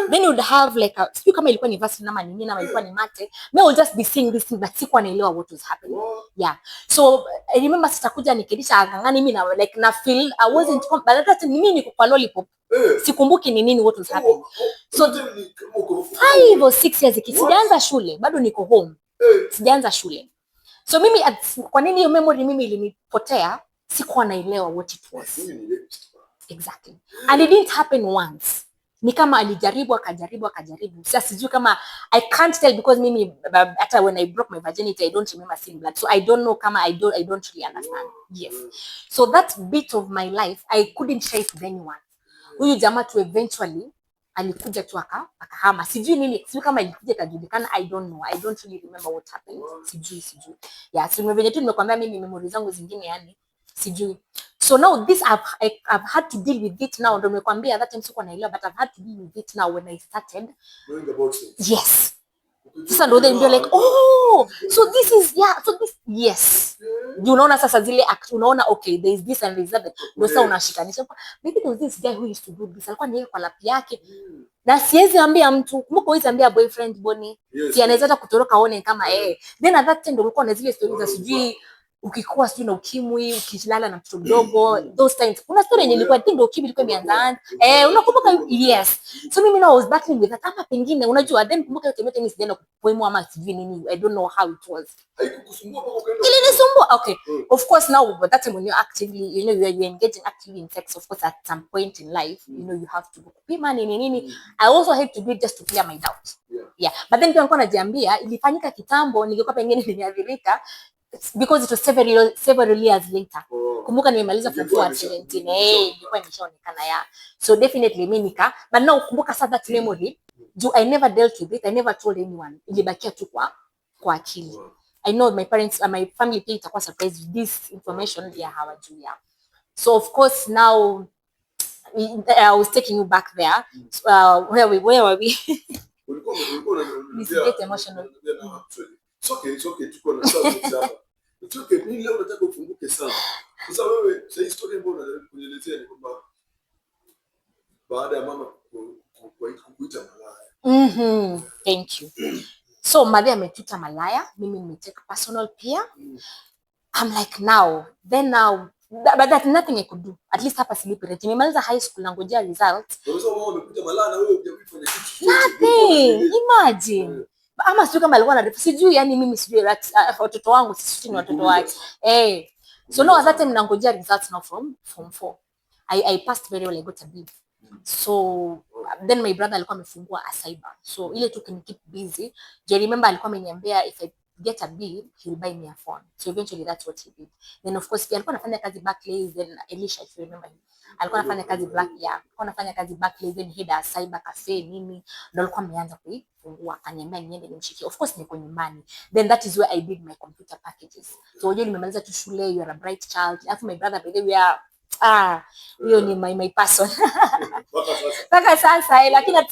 Then he would have like a, sio kama ilikuwa ni verse nama nini na ilikuwa ni mate. Me would just be seeing this thing, but sikuwa naelewa what was happening. Yeah. So I remember sitakuja nikidisha angangani mimi na like na feel I wasn't but that mimi niko kwa lollipop. Sikumbuki ni nini what was happening. So 5 or 6 years sijaanza shule, bado niko home. Sijaanza shule. So mimi kwa nini hiyo memory mimi ilinipotea, sikuwa naelewa what it was. Exactly. And it didn't happen once. Ni kama alijaribu akajaribu. Sasa sijui kama I can't tell because mimi hata when I broke my virginity I don't remember seeing blood. So I don't know kama I don't really understand. Yes. So that bit of my life I couldn't share it with anyone. Huyu jamaa tu eventually alikuja tu akahama. Sijui kama ilikuja kajulikana, I don't know. I don't really remember what happened. Sijui. Yeah, so venye tu nimekwambia mimi memories zangu zingine yani sijui. So now this I've had to deal with it now. Ndio nimekwambia that time sikuwa naelewa, but I've had to deal with it now when I started knowing about it. Yes. Sasa ndio they're like, oh, so this is yes. You unaona sasa zile unaona okay, there is this and there is that. Ndio sasa unashikanisha. Maybe there was this guy who used to do this. Alikuwa niweka kwa lap yake. Na siwezi ambia mtu, kumbuka huwezi ambia boyfriend Bonnie. Si anaweza hata kutoroka aone kama Then at that time ndio ulikuwa na zile stories za sijui ukikuwa sijui na ukimwi, ukilala na mtoto mdogo, those times. Kuna story yenye ilikuwa ndio ukimwi ilikuwa imeanza. Unakumbuka? Yes. So mimi now I was battling with that. Kama pengine unajua then kumbuka yote mimi sijaenda kupoemo ama sijui nini. I don't know how it was. Haikukusumbua mpaka ukaenda. Ilinisumbua. Okay. Of course now but that time when you're actively, you're engaging actively in sex, of course at some point in life, you have to go kupima nini. I also had to do it just to clear my doubt. Yeah. But then pia nilikuwa najiambia ilifanyika kitambo, ningekuwa pengine nimeadhirika. Because it was several years later. Kumbuka nimemaliza form 4 at 17. Ilikuwa imeshaonekana ya. So definitely mimi but now kumbuka sasa that memory, I never dealt with it. I never told anyone. Ilibakia tu kwa akili. I know my parents and my family pia itakuwa surprised with this information ya hawajui. So of course now I was taking you back there. Where were we? We get emotional. It's okay. Tuko na sawa hapa. It's okay. Mimi leo nataka ufunguke sana. Sasa wewe, sasa historia ambayo unajaribu kunielezea ni kwamba baada ya mama kukuita malaya. Thank you. So mother ametuita malaya, mimi nimetake personal pia. I'm like now but that's nothing I could do. At least hapa silipi rent. Nimemaliza high school na ngojea results. Sasa mama amekuja malaya na wewe hujafanya kitu. Nothing. Imagine. Ama sijui kama alikuwa na sijui yani mimi sijui watoto wangu sisi ni watoto wake. So now at that time nangojea results now from form 4. I passed very well, I got a B. So then my brother alikuwa amefungua a cyber. So ile tu can keep busy. Do you remember alikuwa ameniambia if I get a B, he'll buy me a phone. So eventually that's what he did. Then of course alikuwa anafanya kazi Barclays, then Elisha if you remember him. Alikuwa anafanya kazi alikuwa anafanya kazi Barclays, then he had a cyber cafe nini. Ndio alikuwa ameanza kuifungua, akaniambia niende nimshikie. Of course niko nyumbani. Then that is where I did my computer packages. So unajua nimemaliza tu shule, you are a bright child. After my brother by the way huyo ni my person. Mpaka sasa lakini at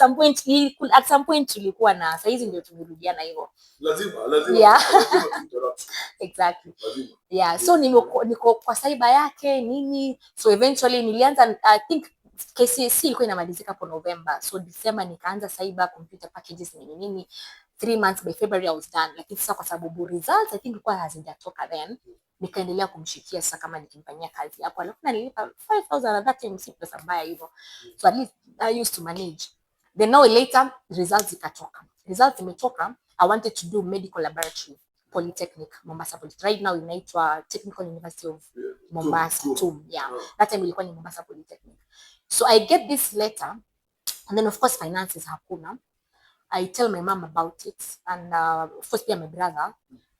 some point tulikuwa na sasa hizi ndio tumerudiana hivyo. Lazima. Yeah. Exactly. Lazima. Yeah, so niko kwa cyber yake nini. So eventually nilianza I think KCSE ilikuwa inamalizika hapo November. So December nikaanza cyber computer packages nini. 3 months by February I was done. Lakini sasa kwa sababu results I think ilikuwa hazijatoka then. Nikaendelea kumshikia sasa kama nikimfanyia kazi hapo. Alikuwa nilipa 5,000 at that time, si pesa mbaya hivyo. So at least I used to manage. Then now later results zikatoka. Results zimetoka. I wanted to do medical laboratory Polytechnic Mombasa Polytechnic. Right now inaitwa Technical University of Mombasa TUM. Yeah. That time ilikuwa ni Mombasa Polytechnic. So I get this letter and then of course finances hakuna. I tell my mom about it and of course pia my brother,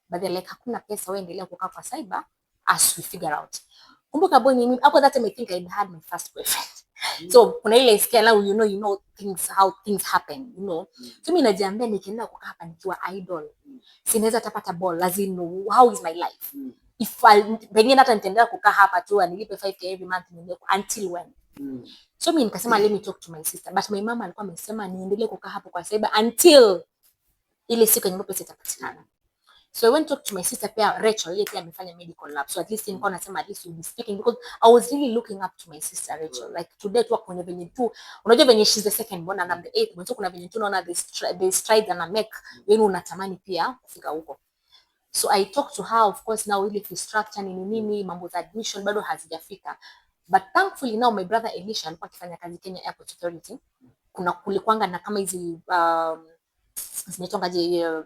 but they're like hakuna pesa, wewe endelea kukaa kwa cyber as we figure out. Kumbuka boy mimi hapo that time I think I had my first boyfriend. So kuna ile scale now, you know things, how things happen, you know. So mimi najiambia nikienda kukaa hapa nikiwa idol, sinaweza tapata ball, as in how is my life? If pengine hata nitaendelea kukaa hapa tu nilipe 5k every month until when? So mimi nikasema let me talk to my sister, but my mama alikuwa amesema niendelee kukaa hapo kwa cyber until ile siku yenye pesa itapatikana. So I went to talk to my sister pia Rachel, yeye pia amefanya medical lab. So at least nilikuwa nasema at least we'll be speaking, because I was really looking up to my sister Rachel. Like today tu kwenye venye tu, unajua venye she's the second born and I'm the eighth born. So kuna venye tu naona the strides and I make, wewe unatamani pia kufika huko. So I talked to her, of course now ile structure ni nini, mambo za admission bado hazijafika. But thankfully now my brother Elisha alikuwa akifanya kazi Kenya Airport Authority. Kulikuanga na kama hizi zinaitwaje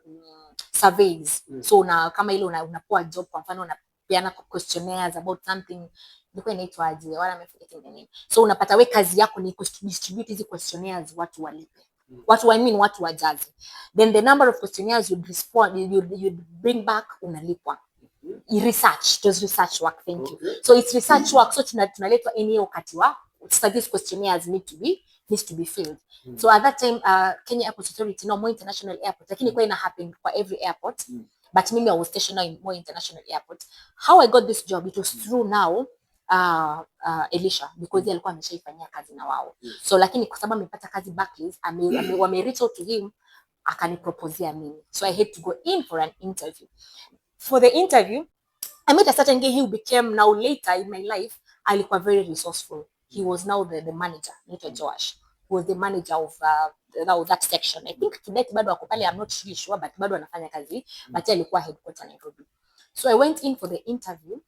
surveys. So kama ile unapoa job, kwa mfano unapeana questionnaires about something, ilikuwa inaitwaje, wala ameforget the name. So unapata we kazi yako ni distribute hizi questionnaires watu walipe. Watu wajaze. Then the number of questionnaires you'd respond, you'd bring back, unalipwa. Research, it was research work, thank you. So it's research work, so tunaletwa any wakati wa these questionnaires needs to be filled. So at that time Kenya Airport Authority, no more international airport, lakini kwa ina happen for every airport, but mimi I was stationed in more international airport. How I got this job, it was through now Elisha, because alikuwa ameshaifanyia kazi na wao. So lakini kwa sababu amepata kazi Barclays, wame reach out to him, akaniproposea mimi. So I had to go in for an interview. For the interview, I met a certain guy who became now later in my life, alikuwa very resourceful. He was now the manager, Nito Joash. He was the manager of that section. I think today bado wako pale, I'm not really sure, but bado anafanya kazi, but alikuwa headquarter Nairobi. So I went in for the interview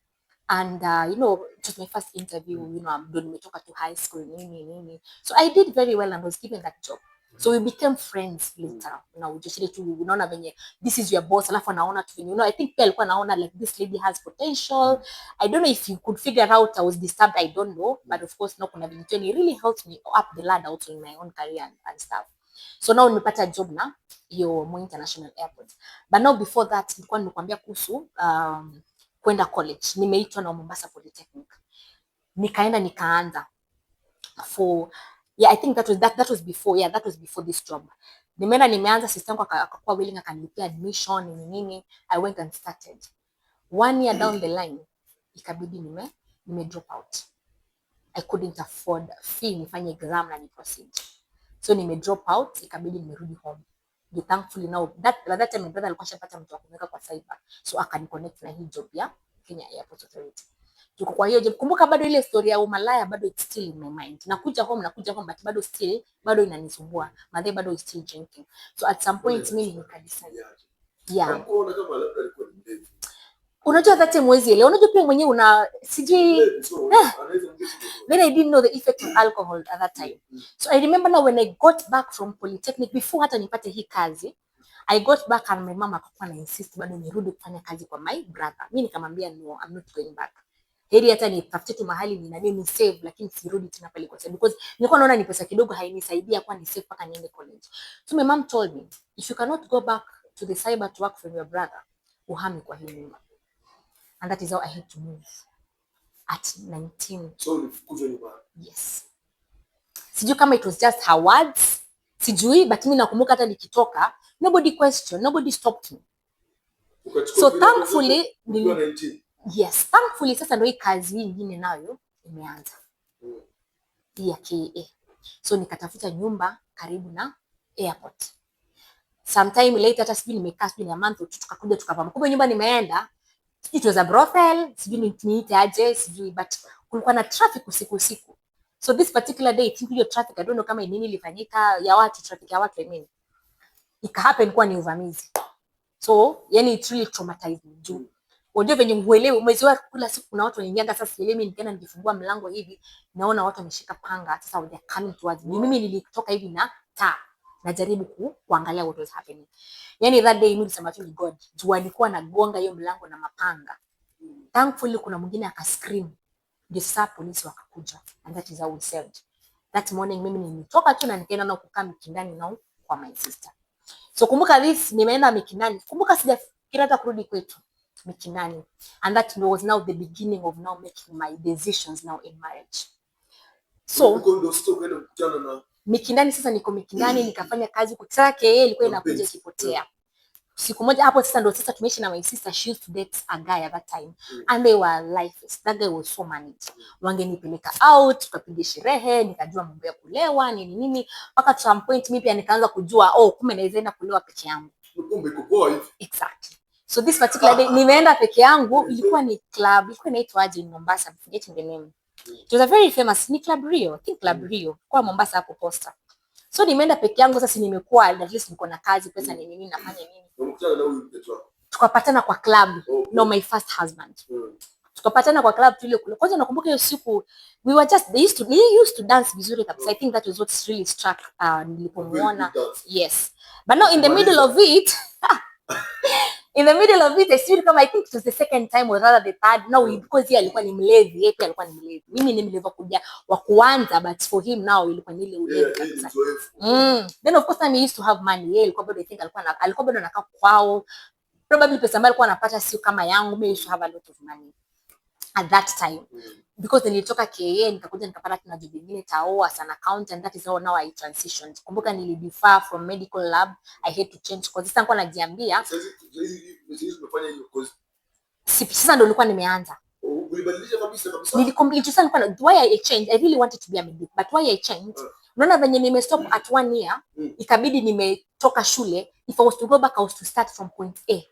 and you know, it was my first interview, you know, I'm nimetoka to high school nini. So I did very well and was given that job. So we became friends later. You know, just ile tu unaona venye this is your boss, alafu anaona tu, you know, I think pia alikuwa anaona like this lady has potential. I don't know if you could figure out I was disturbed, I don't know, but of course no, kuna venye tu it really helped me up the ladder also in my own career and stuff. So now nimepata job na hiyo Moi International Airport. But now before that nilikuwa nimekwambia kuhusu kwenda college. Nimeitwa na Mombasa Polytechnic. Nikaanza for I think that was before, that was before this job. Nimeanza, sister yangu akakuwa willing, akanilipia admission nini. I went and started. 1 year down the line ikabidi nime drop out. I couldn't afford fee nifanye exam na ni proceed. So nime drop out, ikabidi nimerudi home. Thankfully now that time my brother alikuwa shapata mtu wa kumweka kwa cyber. So akaniconnect na hii job ya Kenya Airport Authority. Tuko kwa hiyo job. Kumbuka bado ile story ya umalaya bado it's still in my mind. Nakuja home but bado inanisumbua. Madhe bado is still drinking. So at some point mimi nikadecide. Yeah. Unajua that time mwezi ile. Unajua pia mwenyewe una sijui. Then I didn't know the effect of alcohol at that time. So I remember now when I got back from Polytechnic, before hata nipate hii kazi, I got back and my mama akakuwa na insist bado nirudi kufanya kazi kwa my brother. Mimi nikamwambia no, I'm not going back. Heri hata nitafute tu mahali ni save, lakini sirudi tena pale kwa sababu because nilikuwa naona ni pesa kidogo hainisaidia kwa ni save paka niende college. So my mom told me, if you cannot go back to the cyber to work for your brother, uhame kwa hii nyumba. And that is how I had to move at 19. So ulifukuzwa nyumbani? Yes. Sijui kama it was just her words, sijui, but mimi nakumbuka hata nikitoka, nobody questioned, nobody stopped me. So thankfully, yes, thankfully sasa ndio hii kazi nyingine nayo imeanza. Ya KA. So nikatafuta nyumba karibu na airport. Sometime later hata sijui nimekaa sijui a month tukakuja tukapama. Kumbe nyumba nimeenda, it was a brothel, sijui niite aje, sijui, but kulikuwa na traffic usiku. So this particular day, think hiyo traffic, I don't know kama nini ilifanyika ya watu, traffic ya watu, I mean. Ika happen kwa ni uvamizi. So, yani it really traumatized me. Juu unajua venye uelewe, umezoea kula siku kuna watu wanaingia. Sasa mimi nikaenda nikifungua mlango hivi, naona watu wameshika panga, sasa they coming towards me. Mimi nilitoka hivi na taa, najaribu kuangalia what was happening. Yani that day mimi nilisema tu ni God. Juu alikuwa anagonga hiyo mlango na mapanga. Thankfully kuna mwingine akascream. Ndio sasa polisi wakakuja, and that is how we saved. That morning mimi nilitoka tu na nikaenda na kukaa mkindani nao kwa my sister. So kumbuka this, nimeenda Mikinani. Kumbuka sijafikiria hata kurudi kwetu Mikinani. And that was now the beginning of now making my decisions now in marriage. So Mikinani, sasa niko Mikinani nikafanya kazi kwa sasa yeye ilikuwa inakuja ikipotea. Siku moja hapo sasa ndo sasa tumeishi na my sister, she used to date a guy at that time and they were lifeless. That guy was so managed. Wangenipeleka out, tukapiga sherehe, nikajua mambo ya kulewa nini mpaka to some point mimi pia nikaanza kujua kumbe naweza enda kulewa peke yangu. Kumbe iko hivi. Exactly. So this particular day nimeenda peke yangu, ilikuwa ni club, ilikuwa inaitwa aje in Mombasa, I'm forgetting the name. It was a very famous ni Club Rio, I think Club Rio kwa Mombasa hapo Posta. So nimeenda peke yangu sasa, nimekuwa at least niko na kazi, pesa ni nini nafanya nini. Tukapatana kwa club. No, my first husband. Tukapatana kwa club tule kule. Kwanza nakumbuka hiyo siku we were just they used to dance vizuri kabisa. I think that was what really struck nilipomuona. Yes. But now in the middle of it I still come, I think it was the second time or rather the third. Now because yeye alikuwa ni mlevi, yeye pia alikuwa ni mlevi. Mimi ni mlevi kuja wa kuanza, but for him now ilikuwa ni ile ulevi kabisa. Then of course I used to have money. Yeye alikuwa bado, I think alikuwa bado anakaa kwao. Probably pesa ambayo alikuwa anapata sio kama yangu. Mimi used to have a lot of money at that time. Because nilitoka KA nikakuja nikapata tuna job nyingine Tao as an accountant. That is how now I transitioned. Kumbuka nilidefer from medical lab. I had to change because sasa nilikuwa najiambia sasa ndo nilikuwa nimeanza. Ulibadilisha kabisa. Nilikomplete sasa, nilikuwa why I changed. I really wanted to be a medic, but why I changed, unaona venye nimestop at 1 year, ikabidi nimetoka shule. If I was to go back I was to start from point A.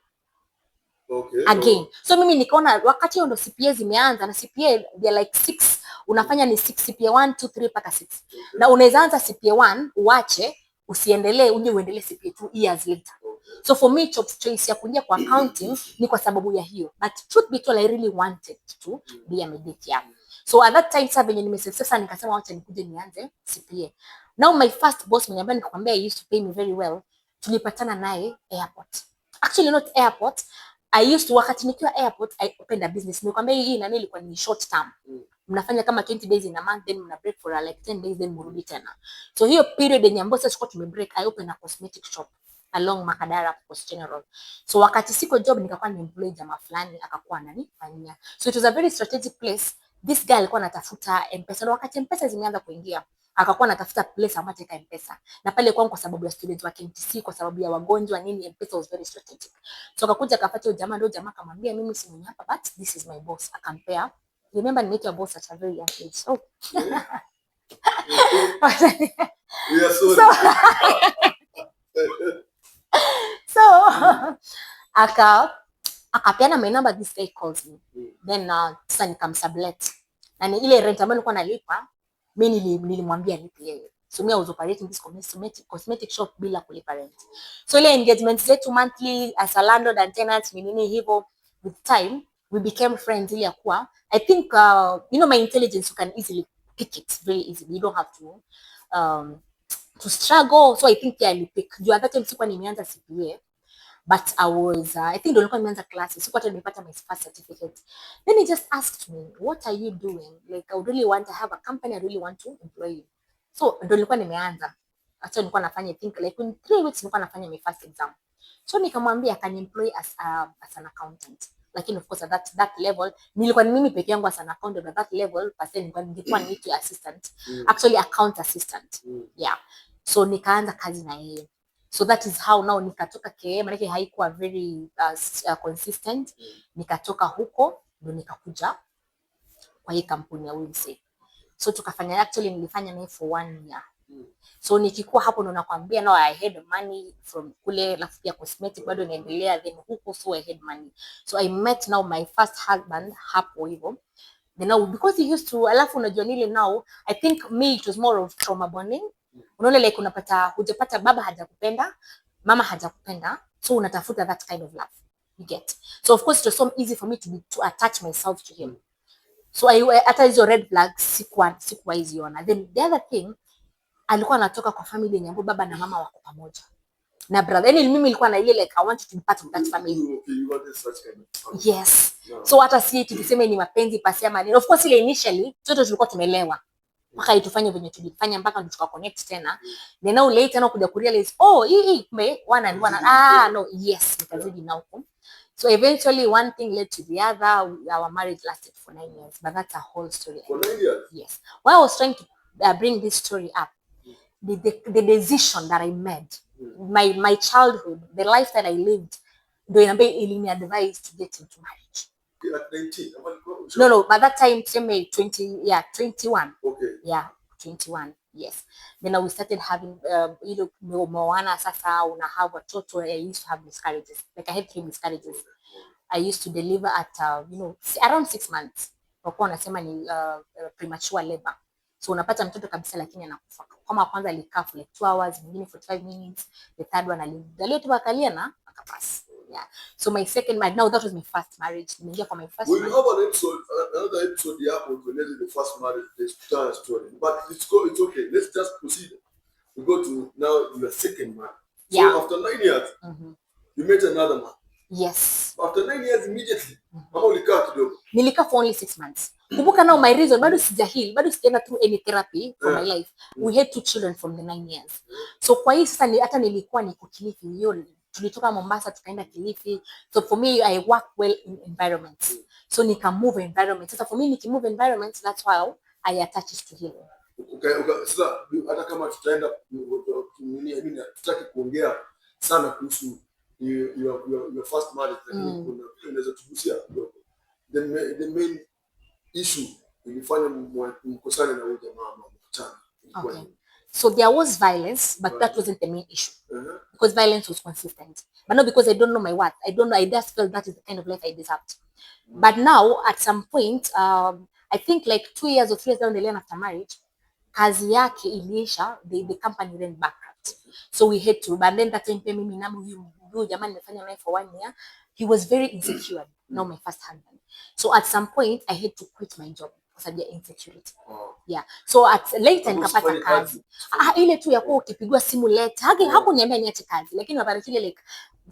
Okay. Again. So mimi nikaona wakati hiyo ndo CPA zimeanza, na CPA they are like 6, unafanya ni 6 CPA 1 2 3 mpaka 6. Na unaweza anza CPA 1 uache, usiendelee, uje uendelee CPA 2 years later. So for me choice ya kuingia kwa accounting ni kwa sababu ya hiyo. But truth be told I really wanted to be a medic. Yeah. So at that time sasa venye nimesasa nikasema wacha nikuje nianze CPA. Now my first boss mwenye ambaye nikwambia he used to pay me very well, tulipatana naye airport. Actually not airport. I used to wakati nikiwa airport I opened a business. Nikwambia hii na ilikuwa ni short term. Mnafanya kama 20 days in a month, then mna break for like 10 days, then mrudi tena. So hiyo period yenye ambayo sasa tume break, I opened a cosmetic shop along Makadara Post General. So wakati siko job nikakuwa ni employee jamaa fulani akakuwa ananifanyia. So it was a very strategic place. This guy alikuwa anatafuta M-Pesa. Na wakati M-Pesa zimeanza kuingia, akakuwa anatafuta place ambayo itaka M-Pesa. Na pale kwangu kwa sababu ya students wa KMTC, kwa sababu ya wagonjwa nini, M-Pesa was very strategic. So akakuja akapata huyo jamaa, ndio jamaa akamwambia mimi si mwenye hapa, but this is my boss. Akampea. Remember nimeitwa boss at a very young age. So so akapeana my number, this guy calls me. Then sasa nikamsublet. Na ni ile rent ambayo nilikuwa nalipa, mimi nilimwambia nipe yeye. So me I was operating this cosmetic shop bila kulipa rent. So ile engagement zetu monthly as a landlord and tenant nini hivyo, with time we became friends ile yakua. I think you know my intelligence, you can easily pick it very easily. You don't have to struggle. So I think yeah, I pick. At that time sikuwa nimeanza CPA, but I was I think nilikuwa nimeanza classes. Sikuwa nimepata my first certificate. Then he just asked me, what are you doing? Like I really want to have a company, I really want to employ you. So ndio nilikuwa nimeanza. Hata nilikuwa nafanya, I think like in 3 weeks nilikuwa nafanya my first exam. So nikamwambia can employ as an accountant. Lakini of course at that level nilikuwa ni mimi peke yangu as an accountant. At that level nilikuwa ni assistant. Actually account assistant. Yeah. So nikaanza kazi na yeye. So that is how now nikatoka KM, maana haikuwa very consistent. Nikatoka huko ndio nikakuja kwa hii kampuni ya Wilson. So tukafanya, actually nilifanya naye for 1 year. So nikikuwa hapo ndo nakwambia now I had money from kule, alafu pia cosmetic bado inaendelea, then huko so I had money. So I met now my first husband hapo hivyo. Then now because he used to, alafu unajua nile now I think me it was more of trauma bonding. Unaona like unapata hujapata baba hajakupenda, mama hajakupenda, so unatafuta that kind of love. You get. So of course it was so easy for me to attach myself to him. So hata hizo red flags sikuwa hiziona. Then the other thing, alikuwa anatoka kwa family yenye baba na mama wako pamoja. Na brother, yani mimi nilikuwa na ile like I want to be part of that family. Okay, you wanted such kind of family. Yes. No. So hata si tukisema ni mapenzi pasi ama nini. Of course ile initially sote tulikuwa tumelewa. mpaka itufanye venye tulifanya mpaka tuka connect tena. Then now later na kuja kurealize hii kumbe one and one no yes nikazidi na huko. So eventually one thing led to the other. Our marriage lasted for 9 years, but that's a whole story. For 9 years? Yes. Why I was trying to bring this story up, the decision that I made, my childhood, the life that I lived, ndio inabidi ilini advise to get into marriage. At 19? No, by that time, 21. Okay. Yeah, 21. Yes. Then we started having, Moana sasa una have watoto. I used to have miscarriages. Like I had 3 miscarriages. I used to deliver at, around 6 months. Wakuwa wanasema ni premature labor. So unapata mtoto kabisa lakini anakufa. Kama kwanza alikaa for like 2 hours, mwingine 45 minutes, the third one alidalia tu bakalia na akapass. Yeah. So my second marriage, now that was my first marriage. Nimeingia kwa my first marriage. We'll have an episode, another episode here related to the first marriage, the story. But it's okay. Let's just proceed. We go to now your second marriage. So yeah. After 9 years, you met another man. Yes. After 9 years immediately. How ulikaa kidogo? Nilikaa for only 6 months. Kumbuka now my reason, bado sija heal, bado sijaenda through any therapy for my life. We had 2 children from the 9 years. So kwa hii sasa hata nilikuwa niko Kilifi hiyo. Tulitoka Mombasa tukaenda Kilifi. So for me I work well in environments. So nika move environments. Sasa for me nikimove environments, that's why I attach it to healing. Okay. Sasa hata kama tutaenda tutaki kuongea sana kuhusu your first marriage, lakini unaweza tugusia kidogo. The main issue ilifanya mkosane na huyo jamaa mkutana. Okay. So there was violence, but that wasn't the main issue. Because violence was consistent. But not because I don't know my worth. I don't know. I just felt that is the kind of life I deserved. But now, at some point, I think like 2 years or 3 years down the line after marriage, kazi yake iliisha, the company went bankrupt. So we had to. But then that time, mimi na huyu jamaa nimefanya naye for 1 year. He was very insecure. Now my first husband. So at some point, I had to quit my job because of the insecurity. Yeah. So at later nikapata kazi. Ile tu ya kuwa ukipigwa simu late. Hakuniambia niache kazi. Lakini apparently like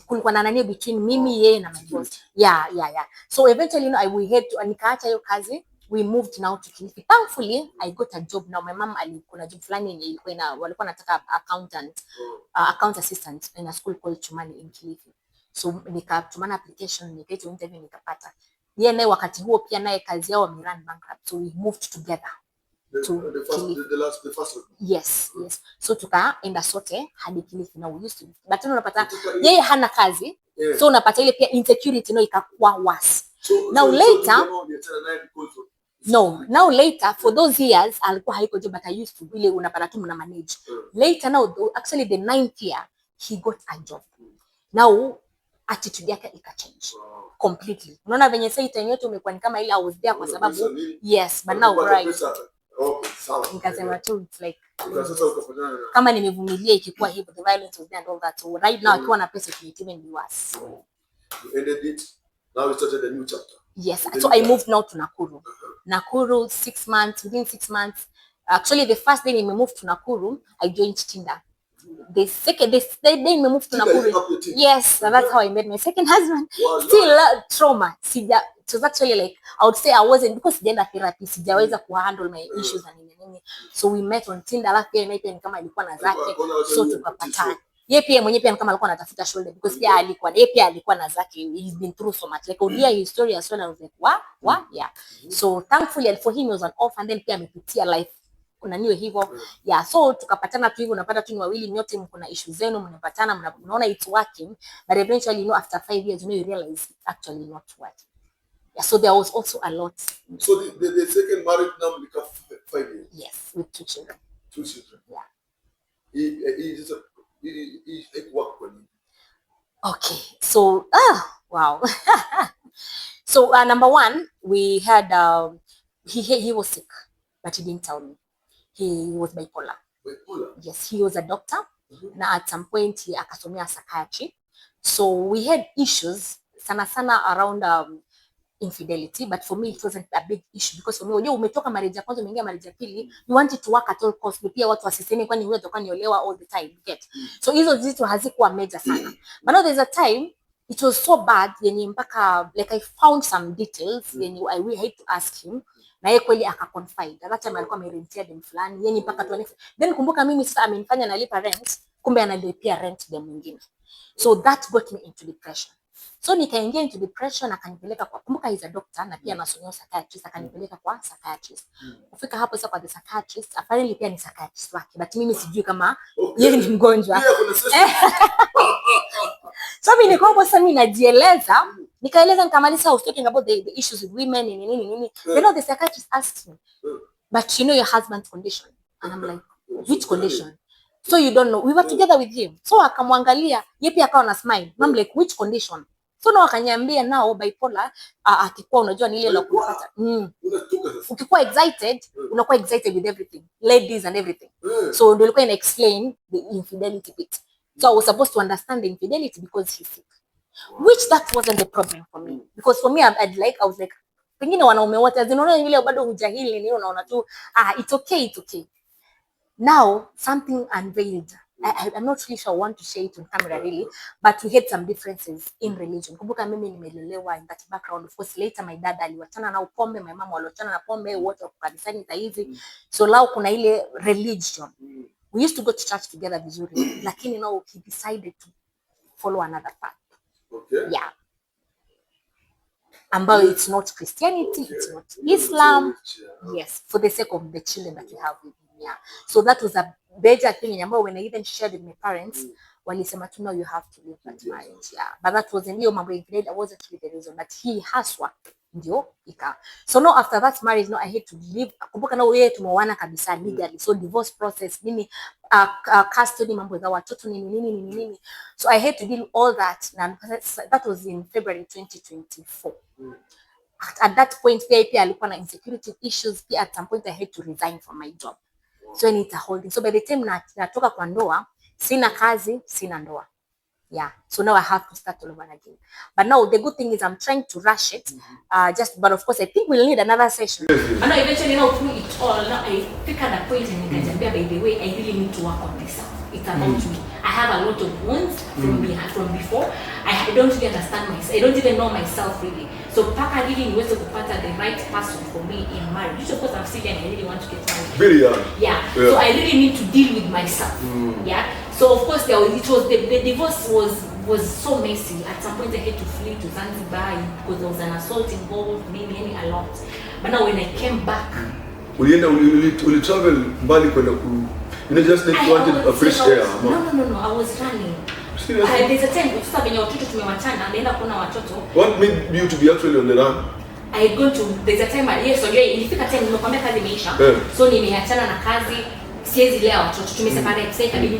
kulikuwa na nani between mimi yeye na my boss. Yeah. So eventually we had to nikaacha hiyo kazi. We moved now to Kilifi. Thankfully, I got a job now. My mom alikuwa job fulani yenye ilikuwa walikuwa nataka account assistant in a school called Chumani in Kilifi. So nikatumana application, nikaita interview nikapata. Yeye naye wakati huo pia naye kazi yao wamerun bankrupt. So we moved together. The first one. Yes. So tukaenda sote hadi Kilifi na we used to. But unapata yeye hana kazi. Yeah. So unapata ile pia insecurity ikakuwa worse. Now later for those years alikuwa haiko job, but I used to really unapata tu mna manage. Later now actually the 9th year he got a job. Now attitude yake ikachange completely. Unaona venye sasa time yote umekuwa ni kama ile I was there kwa sababu yes, but now right. Okay, sawa. Nikasema tu it's like kama nimevumilia ikikuwa hivyo, the violence was there and all that. So right now akiwa na pesa it even be worse. You ended it. Now we started a new chapter. Yes. So I moved now to Nakuru. Nakuru 6 months. Within 6 months, actually the first day I moved to Nakuru, I joined Tinder. The day we moved to Nakuru. Yes, that's how I met my second husband. Still trauma. It was actually like I would say I wasn't, because sijaenda therapy, sijaweza kuhandle my issues and nini. So we met on Tinder. Alafu pia ni kama alikuwa na zake, so tukapatana. Yeye pia mwenyewe pia kama alikuwa anatafuta shoulder, because pia alikuwa na zake. He's been through so much. Like audio his story as well, I was like what? Yeah. So thankfully for him it was an off, and then pia amepitia life kuna niwe hivyo. Yeah, so tukapatana tu hivyo, unapata tu ni wawili nyote mko na issue zenu, mnapatana, mnaona it's working, but eventually after 5 years you realize actually not working. Yeah, so there was also a lot. So the second marriage now became 5 years. Yes, with 2 children. 2 children. Yeah. He worked for you. Okay, so wow. So number 1, we had he was sick, but he didn't tell me. He was bipolar. Yes, he was a doctor. Na at some point he akasomea psychiatry. So we had issues sana around infidelity, but for me it wasn't a big issue, because for me unajua umetoka marriage ya kwanza umeingia marriage ya pili, you want it to work at all costs. Pia watu wasiseme kwani wewe utakuwa niolewa all the time, get. So hizo zitu hazikuwa major sana. But now there's a time it was so bad yenye mpaka like I found some details yenye I had to ask him, na yeye kweli akaconfide. That time alikuwa amerentia dem fulani, yeye mpaka tu then kumbuka mimi sasa amenifanya nalipa rent, kumbe analipia rent dem mwingine. So that got me into depression. So nikaingia into depression, akanipeleka kwa, kumbuka he's a doctor na pia anasomea psychiatrist, akanipeleka kwa psychiatrist. Kufika hapo sasa kwa the psychiatrist, apparently pia ni psychiatrist wake, but mimi sijui kama yeye ni mgonjwa. So mimi niko hapo sasa, mimi najieleza, nikaeleza nikamaliza, I was talking about the issues with women nini. Then the psychiatrist asked me, but you know your husband's condition? And I'm like, which condition? So you don't know, we were together with him. So akamwangalia, yeye pia akawa na smile. I'm like, which condition? So na wakaniambia nao bipolar, akikuwa unajua ni ile la kupata. Ukikuwa excited, unakuwa excited with everything, ladies and everything. So ndio ilikuwa ina explain the infidelity bit. So I was supposed to understand the infidelity because he's sick. Which that wasn't the problem for me. Because for me, I was like, pengine wanaume wote zinaona ile bado hujahili ni unaona tu, it's okay. Now, something unveiled. I'm not really sure I want to share it on camera really, but we had some differences in religion. Kumbuka mimi nimelelewa in that background. Of course, later my dad aliwachana na pombe, my mama waliwachana na pombe, wote wako kanisani saizi. So now kuna ile religion. We used to go to church together vizuri, lakini now he decided to follow another path. Okay. Yeah. Ambayo it's not Christianity, it's not Islam. Yes, for the sake of the children that we have with him. Yeah. So that was a better thing. When I even shared with my parents, walisema tu, no, you have to leave that marriage. Yeah. But that wasn't hiyo mambo ingine, that wasn't really the reason. But he haswa ndio ika. So now after that marriage, no, I had to leave. Kumbuka na wewe tumeoana kabisa legally. So divorce process, nini, custody, mambo za watoto nini. So I had to deal all that. And that was in February 2024. At that point, pia alikuwa na insecurity issues. Pia at some point I had to resign from my job. So I need a holding. So by the time natoka kwa ndoa, sina kazi, sina ndoa. Yeah. So now I have to start all over again. But now the good thing is I'm trying to rush it. But of course I think we'll need another session. And now eventually now through it all, now I pick at a point and nikajambia, by the way, I really need to work on myself. It's about me. I have a lot of wounds from before. I don't really understand myself. I don't even know myself really. So paka really niweze kupata the right person for me in marriage. Which of course I'm still and I really want to get married. Very young. Yeah. So I really need to deal with myself. Yeah. So of course the divorce was so messy. At some point I had to flee to Zanzibar because there was an assault involved, maybe a lot. But now when I came back, will travel mbali kwenda ku, just wanted a fresh air. No, I was running. There's a time sasa venye watoto tumewachana, naenda kuona watoto. What made you to be actually on the run? I go to, there's a time, yes, so ilifika time nimekwambia kazi imeisha. So nimeachana na kazi, siwezi lea watoto, tumeseparate. Sasa ikabidi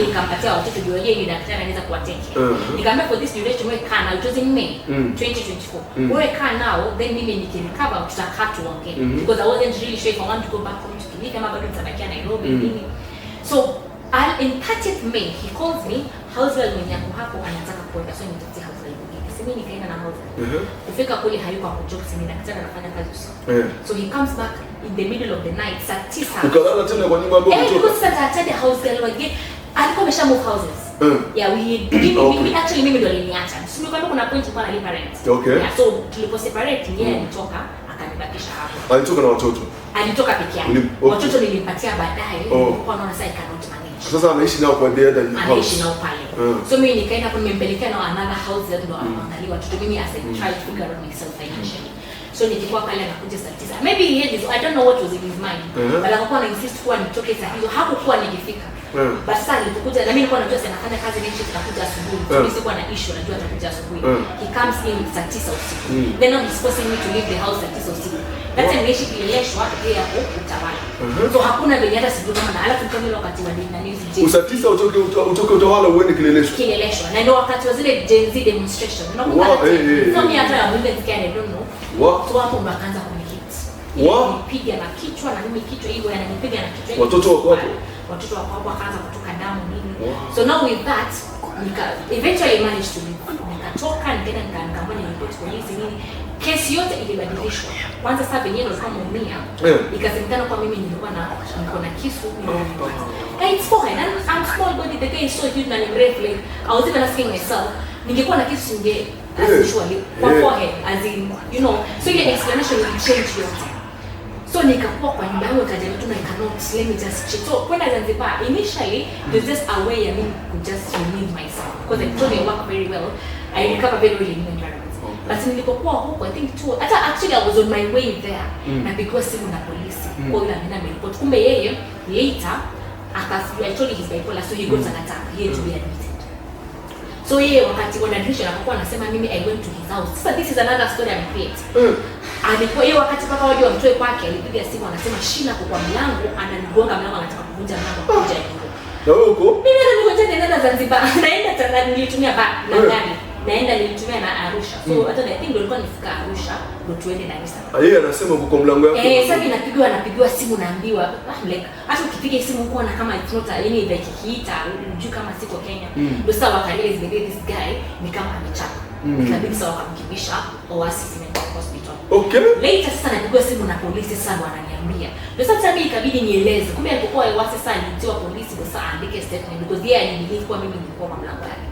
nikampatia watoto ndio yeye ni daktari anaweza kuwatake. Nikamwambia for this duration wewe kana, it was in May 2024. Wewe kana now, then mimi nikirecover tutakaa tuongee. Because I wasn't really sure if I want to go back home to Kilifi kama bado nitabakia Nairobi nini. So in 30th May he calls me, house girl mwenye hapo anataka kuenda, so nitafutia house girl nyingine. Sisi nikaenda na house girl. Kufika kule hayuko hapo job, sisi daktari anafanya kazi usiku. So he comes back in the middle of the night saa 9. Ukalala tena kwa nyumba ambapo kutoka. Because sasa the house girl again alikuwa amesha move houses. Yeah, we actually mimi ndo aliniacha. Sio kwamba kuna point kwa analipa rent. Okay. Yeah, so tulipo separate yeye alitoka akanibakisha hapo. Alitoka na watoto. Alitoka peke yake. Watoto nilimpatia baadaye, kwa naona sasa cannot manage. Sasa anaishi nao kwa the other house. Anaishi nao pale. So mimi nikaenda kwa nimempelekea na another house that ndo anaangalia watoto. Mimi as I try to figure out myself financially. So nilikuwa pale anakuja saa 9. Maybe he had this, I don't know what was in his mind. But akakuwa na insist kuwa nitoke saa hiyo. Hakukuwa nikifika. But sasa nilipokuja na mimi nilikuwa najua sana nafanya kazi next week nakuja asubuhi. Mimi sikuwa na issue, najua atakuja asubuhi. He comes in saa 9 usiku. Then now he's forcing me to leave the house saa 9 usiku. That time niishi Kileleshwa pia hapo Utawala. So hakuna venye hata sijui kama na alafu kama ile wakati wa dini nini. Saa 9 utoke Utawala uende Kileleshwa. Kileleshwa. Na ndio wakati wa zile Gen Z demonstration. Unakumbuka? So mimi hata ya women scan I don't know. So hapo wakaanza kunihit. Nipiga na kichwa na mimi kichwa hiyo yananipiga na kichwa. Watoto wako hapo. Watoto wako hapo wakaanza kutoka damu nini. So now with that eventually managed to leave. Nikatoka nikaenda nikamwona report polisi nini. Kesi yote ilibadilishwa. Kwanza sasa venyewe ndo kama umia. Ikasemekana kwa mimi niko na kisu and it's forehead. I'm small body, the guy is so huge and brave. Like I was even asking myself, ningekuwa na kisu ninge actually kwa forehead as in, you know, so ile explanation will change yote. So nikakuwa kwa nyumba yangu kajamaa tu na cannot let me just check. So when I Zanzibar initially there's just a way I mean to just relieve myself because I told I work very well. I recover very well in new environments. But nilipokuwa huko I think too hata actually I was on my way there na because simu na polisi. Kwa hiyo na report kumbe yeye later I told he's bipolar so he got an attack. He had to be admitted. So yeye wakati wanadrisha anapokuwa anasema mimi I went to his house. So this is another story I'm create. Alikuwa hiyo wakati paka waje wamtoe kwake alipiga simu anasema Shilla kwa mlango ananigonga mlango anataka kuvunja mlango kuja hiyo. Na wewe uko? Mimi nilikuja naenda Zanzibar. Naenda Tanzania nilitumia na gari. Naenda nilitumia na Arusha. So hata I think ndio nilikuwa nifika Arusha ndio tuende Dar es Salaam. Yeye anasema uko kwa mlango yako. Sasa napigiwa simu naambiwa like hata ukipiga simu uko na kama it's not any like kiita unajua kama siko Kenya. Ndio sasa wakarealize the this guy ni kama amechapa. Nikabidi sasa wakamkimbisha Oasis Mental Hospital. Okay. Later sasa napigiwa simu na polisi sasa wananiambia. Ndio sasa mimi ikabidi nieleze. Kumbe alipokuwa Oasis sasa alitiwa polisi ndio sasa andike statement because yeye aliniambia kwa mimi nilikuwa kwa mlango yake.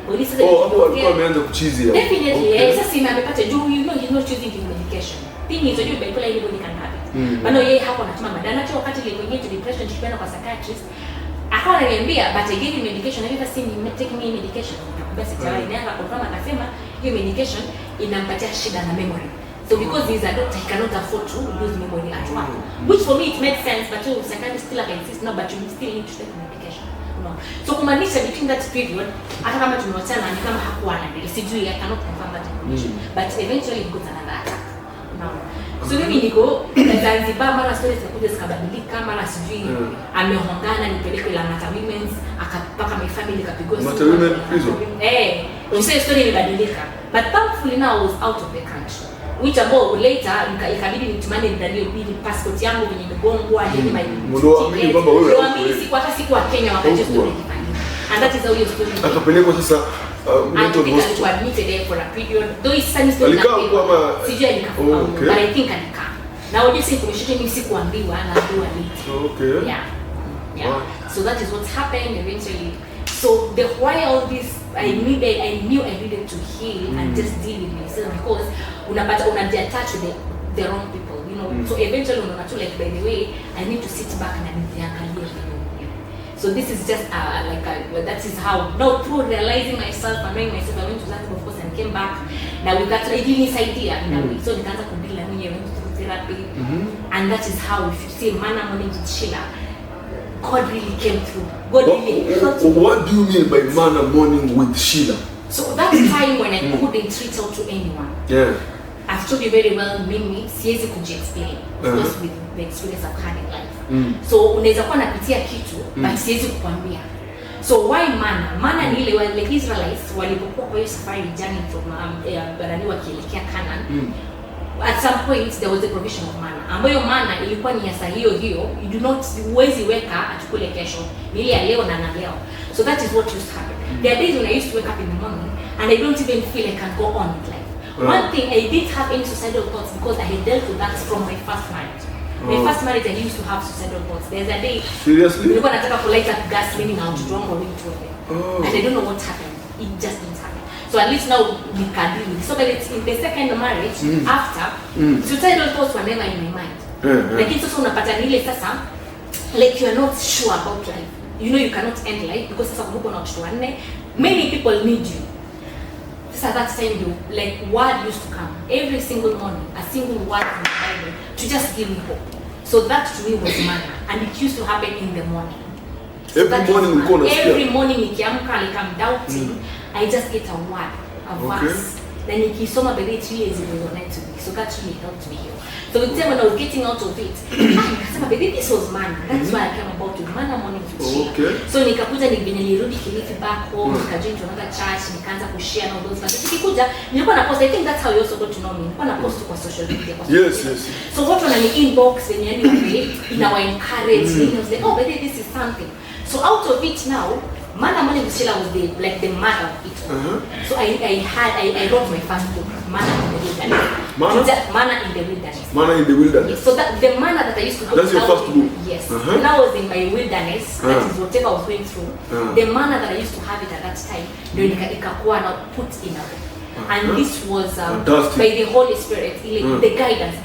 Polisi sasa alikuwa ameanza kuchizi hapo. Definitely. Sasa si amepata juu you know he's not choosing his medication. Thing is you bipolar anybody can have it. Bado yeye hapo anatuma madana tu wakati nilipoingia to depression tukienda kwa psychiatrist. Akawa ananiambia but I gave him medication. Have you ever seen him taking any medication? Basi tayari nianza confirm akasema hiyo medication inampatia shida na memory. So because he's a doctor he cannot afford to lose memory at work. Which for me it makes sense but you psychiatrist still like insist no but you still need to take medication. No. So kumaanisha between that period hata kama tumewachana ni kama hakuwa anadili sijui I cannot confirm that information but eventually he got another attack. No. So mimi niko Zanzibar mara stories zinakuja zikabadilika mara sijui amehongana nipeleke la Mata Women's akapaka my family kapigwa Mata Women prison. Unasema story imebadilika but thankfully now I was out of the country which about later ikabidi nitumane ndani bili passport yangu kwenye mgongo hadi my mimi kwamba wewe siku hata siku wa Kenya wakati story ilifanyika and that is how your story akapelekwa sasa mental hospital admitted there for a period though it's some story sijui alikafa but I think alika na wajua si information mimi sikuambiwa na ndio aliti okay yeah so that is what happened eventually. So the why all this I knew I needed to heal and just deal with myself because unajatach with the wrong people, you know. So eventually unatu like by the way I need to sit back and niangalie. So this is just that is how now through realizing myself and knowing myself I went to Zanzibar of course and came back. Now we got to this idea in a way. So nikaanza kudila mwenye went to therapy and that is how if you see Mana Morning with Shilla God really came through. God really helped me. What do you mean by Mana Morning with Shilla? So that time when I couldn't reach out to anyone. Yeah. I've told you very well, mimi siwezi kuji-explain because with the experience I've had in life. So unaweza kuwa napitia kitu but siwezi kukwambia. So why Mana? Mana ni ile like Israelites walipokuwa kwa hiyo safari journey from barani wakielekea Canaan. At some point there was a provision of manna. Ambayo manna ilikuwa ni ya saa hiyo you do not uwezi weka atukule kesho. Ni ile ya leo na leo. So that is what used to happen. There are days when I used to wake up in the morning and I don't even feel I can go on with life. One thing, I didn't have any suicidal thoughts because I had dealt with that from my first marriage. My first marriage I used to have suicidal thoughts. There's a day seriously nilikuwa nataka ku light up gas meaning I would drunk or wing to it. And I don't know what happened. It just didn't happen. So at least now we can deal with it. So but it's in the second marriage after suicidal thoughts were never in my mind. Lakini sasa unapata ile sasa like you are not sure about life. You know you cannot end life because sasa kumbuka na watoto wanne. Many people need you. So at that time you like word used to come every single morning, a single word from the Bible to just give me hope. So that to me was manna and it used to happen in the morning. So every morning nikiamka like I'm doubting, I just get a word, a verse. Then nikisoma by the 3 years it was meant to be. So that really helped me heal. So the time when I was getting out of it, nikasema baby this was manna. That's why I came about to Mana Morning with Shilla. So nikakuja nilirudi Kilifi back home, nikajoin to another church, nikaanza kushare na those things. Nikikuja nilikuwa na post, I think that's how you also got to know me. Nilikuwa na post kwa social media. Yes. So watu wanani inbox when anyway inawa encourage me. I was like, oh baby this is something. So out of it now, Mana Morning with Shilla was the mother of it. So I wrote my first book, Mana in the Wilderness. Mana in the Wilderness. Mana in the Wilderness. Yes. So that the manna that I used to go. That's your first book. Yes. When I was in my wilderness, that is whatever I was going through. The manna that I used to have it at that time, ikakuwa na put in a book. And this was by the Holy Spirit, the guidance.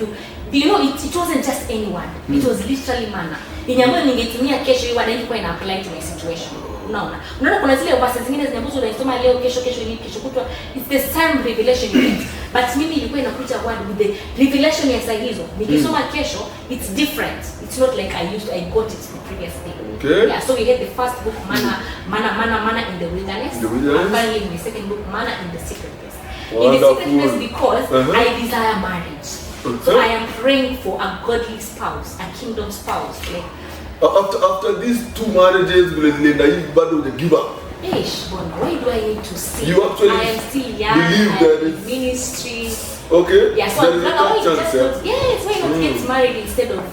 You know, it wasn't just anyone. It was literally manna. Yenye ambayo ningetumia kesho hiyo wanaenda kwa ina apply to my situation. Unaona kuna zile verses zingine zinambuzo unasoma leo kesho ni kesho kutwa, it's the same revelation you get. But mimi ilikuwa inakuja word with the revelation ya saa hizo. Nikisoma kesho it's different. It's not like I got it the previous day. Okay. Yeah, so we had the first book manna in the wilderness. Apparently in the second book manna in the secret place. Wonderful. In the secret place because I desire marriage. So I am praying for a godly spouse, a kingdom spouse. Like after these 2 marriages, will bado the give up? Ish, Bona, why do I need to see? You actually I am still young. Believe that it's ministry. Okay. Yeah, so why not get married instead of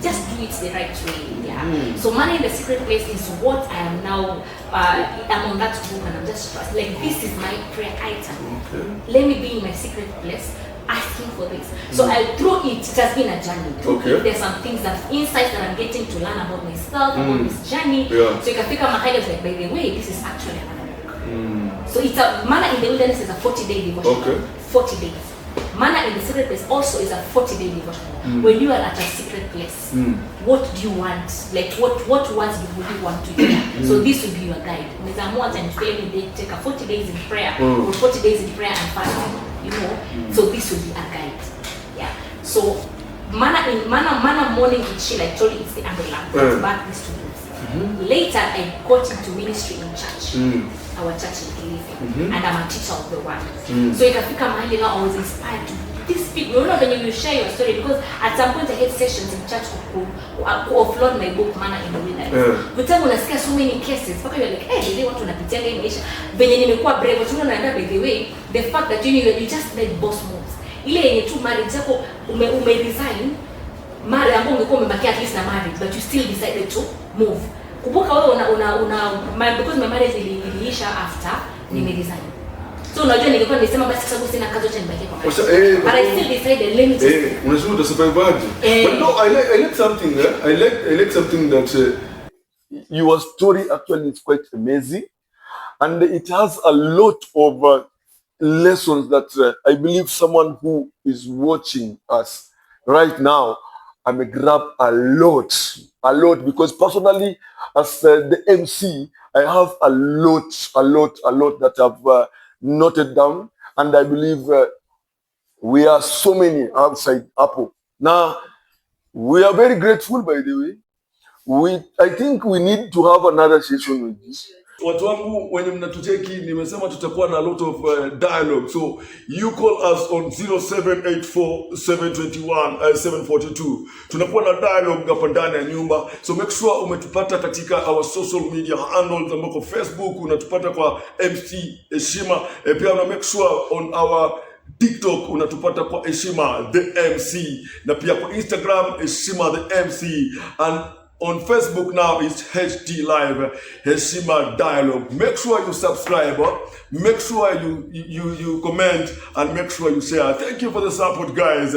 just do it the right way. Yeah. So manna in the secret place is what I am now. I'm on that book and I'm just trust. Like this is my prayer item. Okay. Let me be in my secret place, asking for this. So through it has been a journey. Okay. There's some things that insights that I'm getting to learn about myself, about this journey. Yeah. So you can pick up my head like, by the way, this is actually another book. So it's a manna in the wilderness is a 40-day devotion. Okay. 40 days. Manna in the secret place also is a 40-day devotion. When you are at a secret place, what do you want? Like what words would you want to hear? So this will be your guide. There's a more time to take a 40 days in prayer or 40 days in prayer and fasting. So this will be a guide. Yeah. So manna morning in Shilla, I told you it's the umbrella. It's back these 2 books. Later I got into ministry in church. Our church in Kilifi, and I'm a teacher of the word. So ikafika mahali now I was inspired to these people. When you share your story, because at some point I had sessions in church to offload my book manna in the wilderness. But time unasikia so many cases, mpaka you're like, hey, they want to napitia hii maisha. Venye nimekuwa brave, but unaenda by the way, the fact that you just made boss moves. Ile yenye tu marriage yako ume resign, marriage ambayo ungekuwa umebakia at least na marriage, but you still decided to move. Kubuka wewe because my marriage iliisha after nimeresign. So unajua ningekuwa nimesema basi sababu sina kazi acha nibaki kwa marriage. But I still decided let me just unasema utasurvive. But no, I like something. I like something that your story actually is quite amazing, and it has a lot of lessons that I believe someone who is watching us right now I may grab a lot because personally as the MC I have a lot that I've noted down, and I believe we are so many outside Apple. Now we are very grateful, by the way. I think we need to have another session with this. Watu wangu wenye mnatucheki nimesema tutakuwa na a lot of dialogue, so you call us on 0784-721-742. Tunakuwa na dialogue hapa ndani ya nyumba, so make sure umetupata katika our social media handles, ambako Facebook unatupata kwa MC Heshima, pia una make sure on our TikTok unatupata kwa Heshima the MC, na pia kwa Instagram Heshima the MC, and on Facebook now it's HD Live, Heshima Dialogue. Make sure you subscribe, make sure you comment, and make sure you share. Thank you for the support, guys.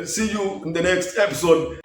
See you in the next episode.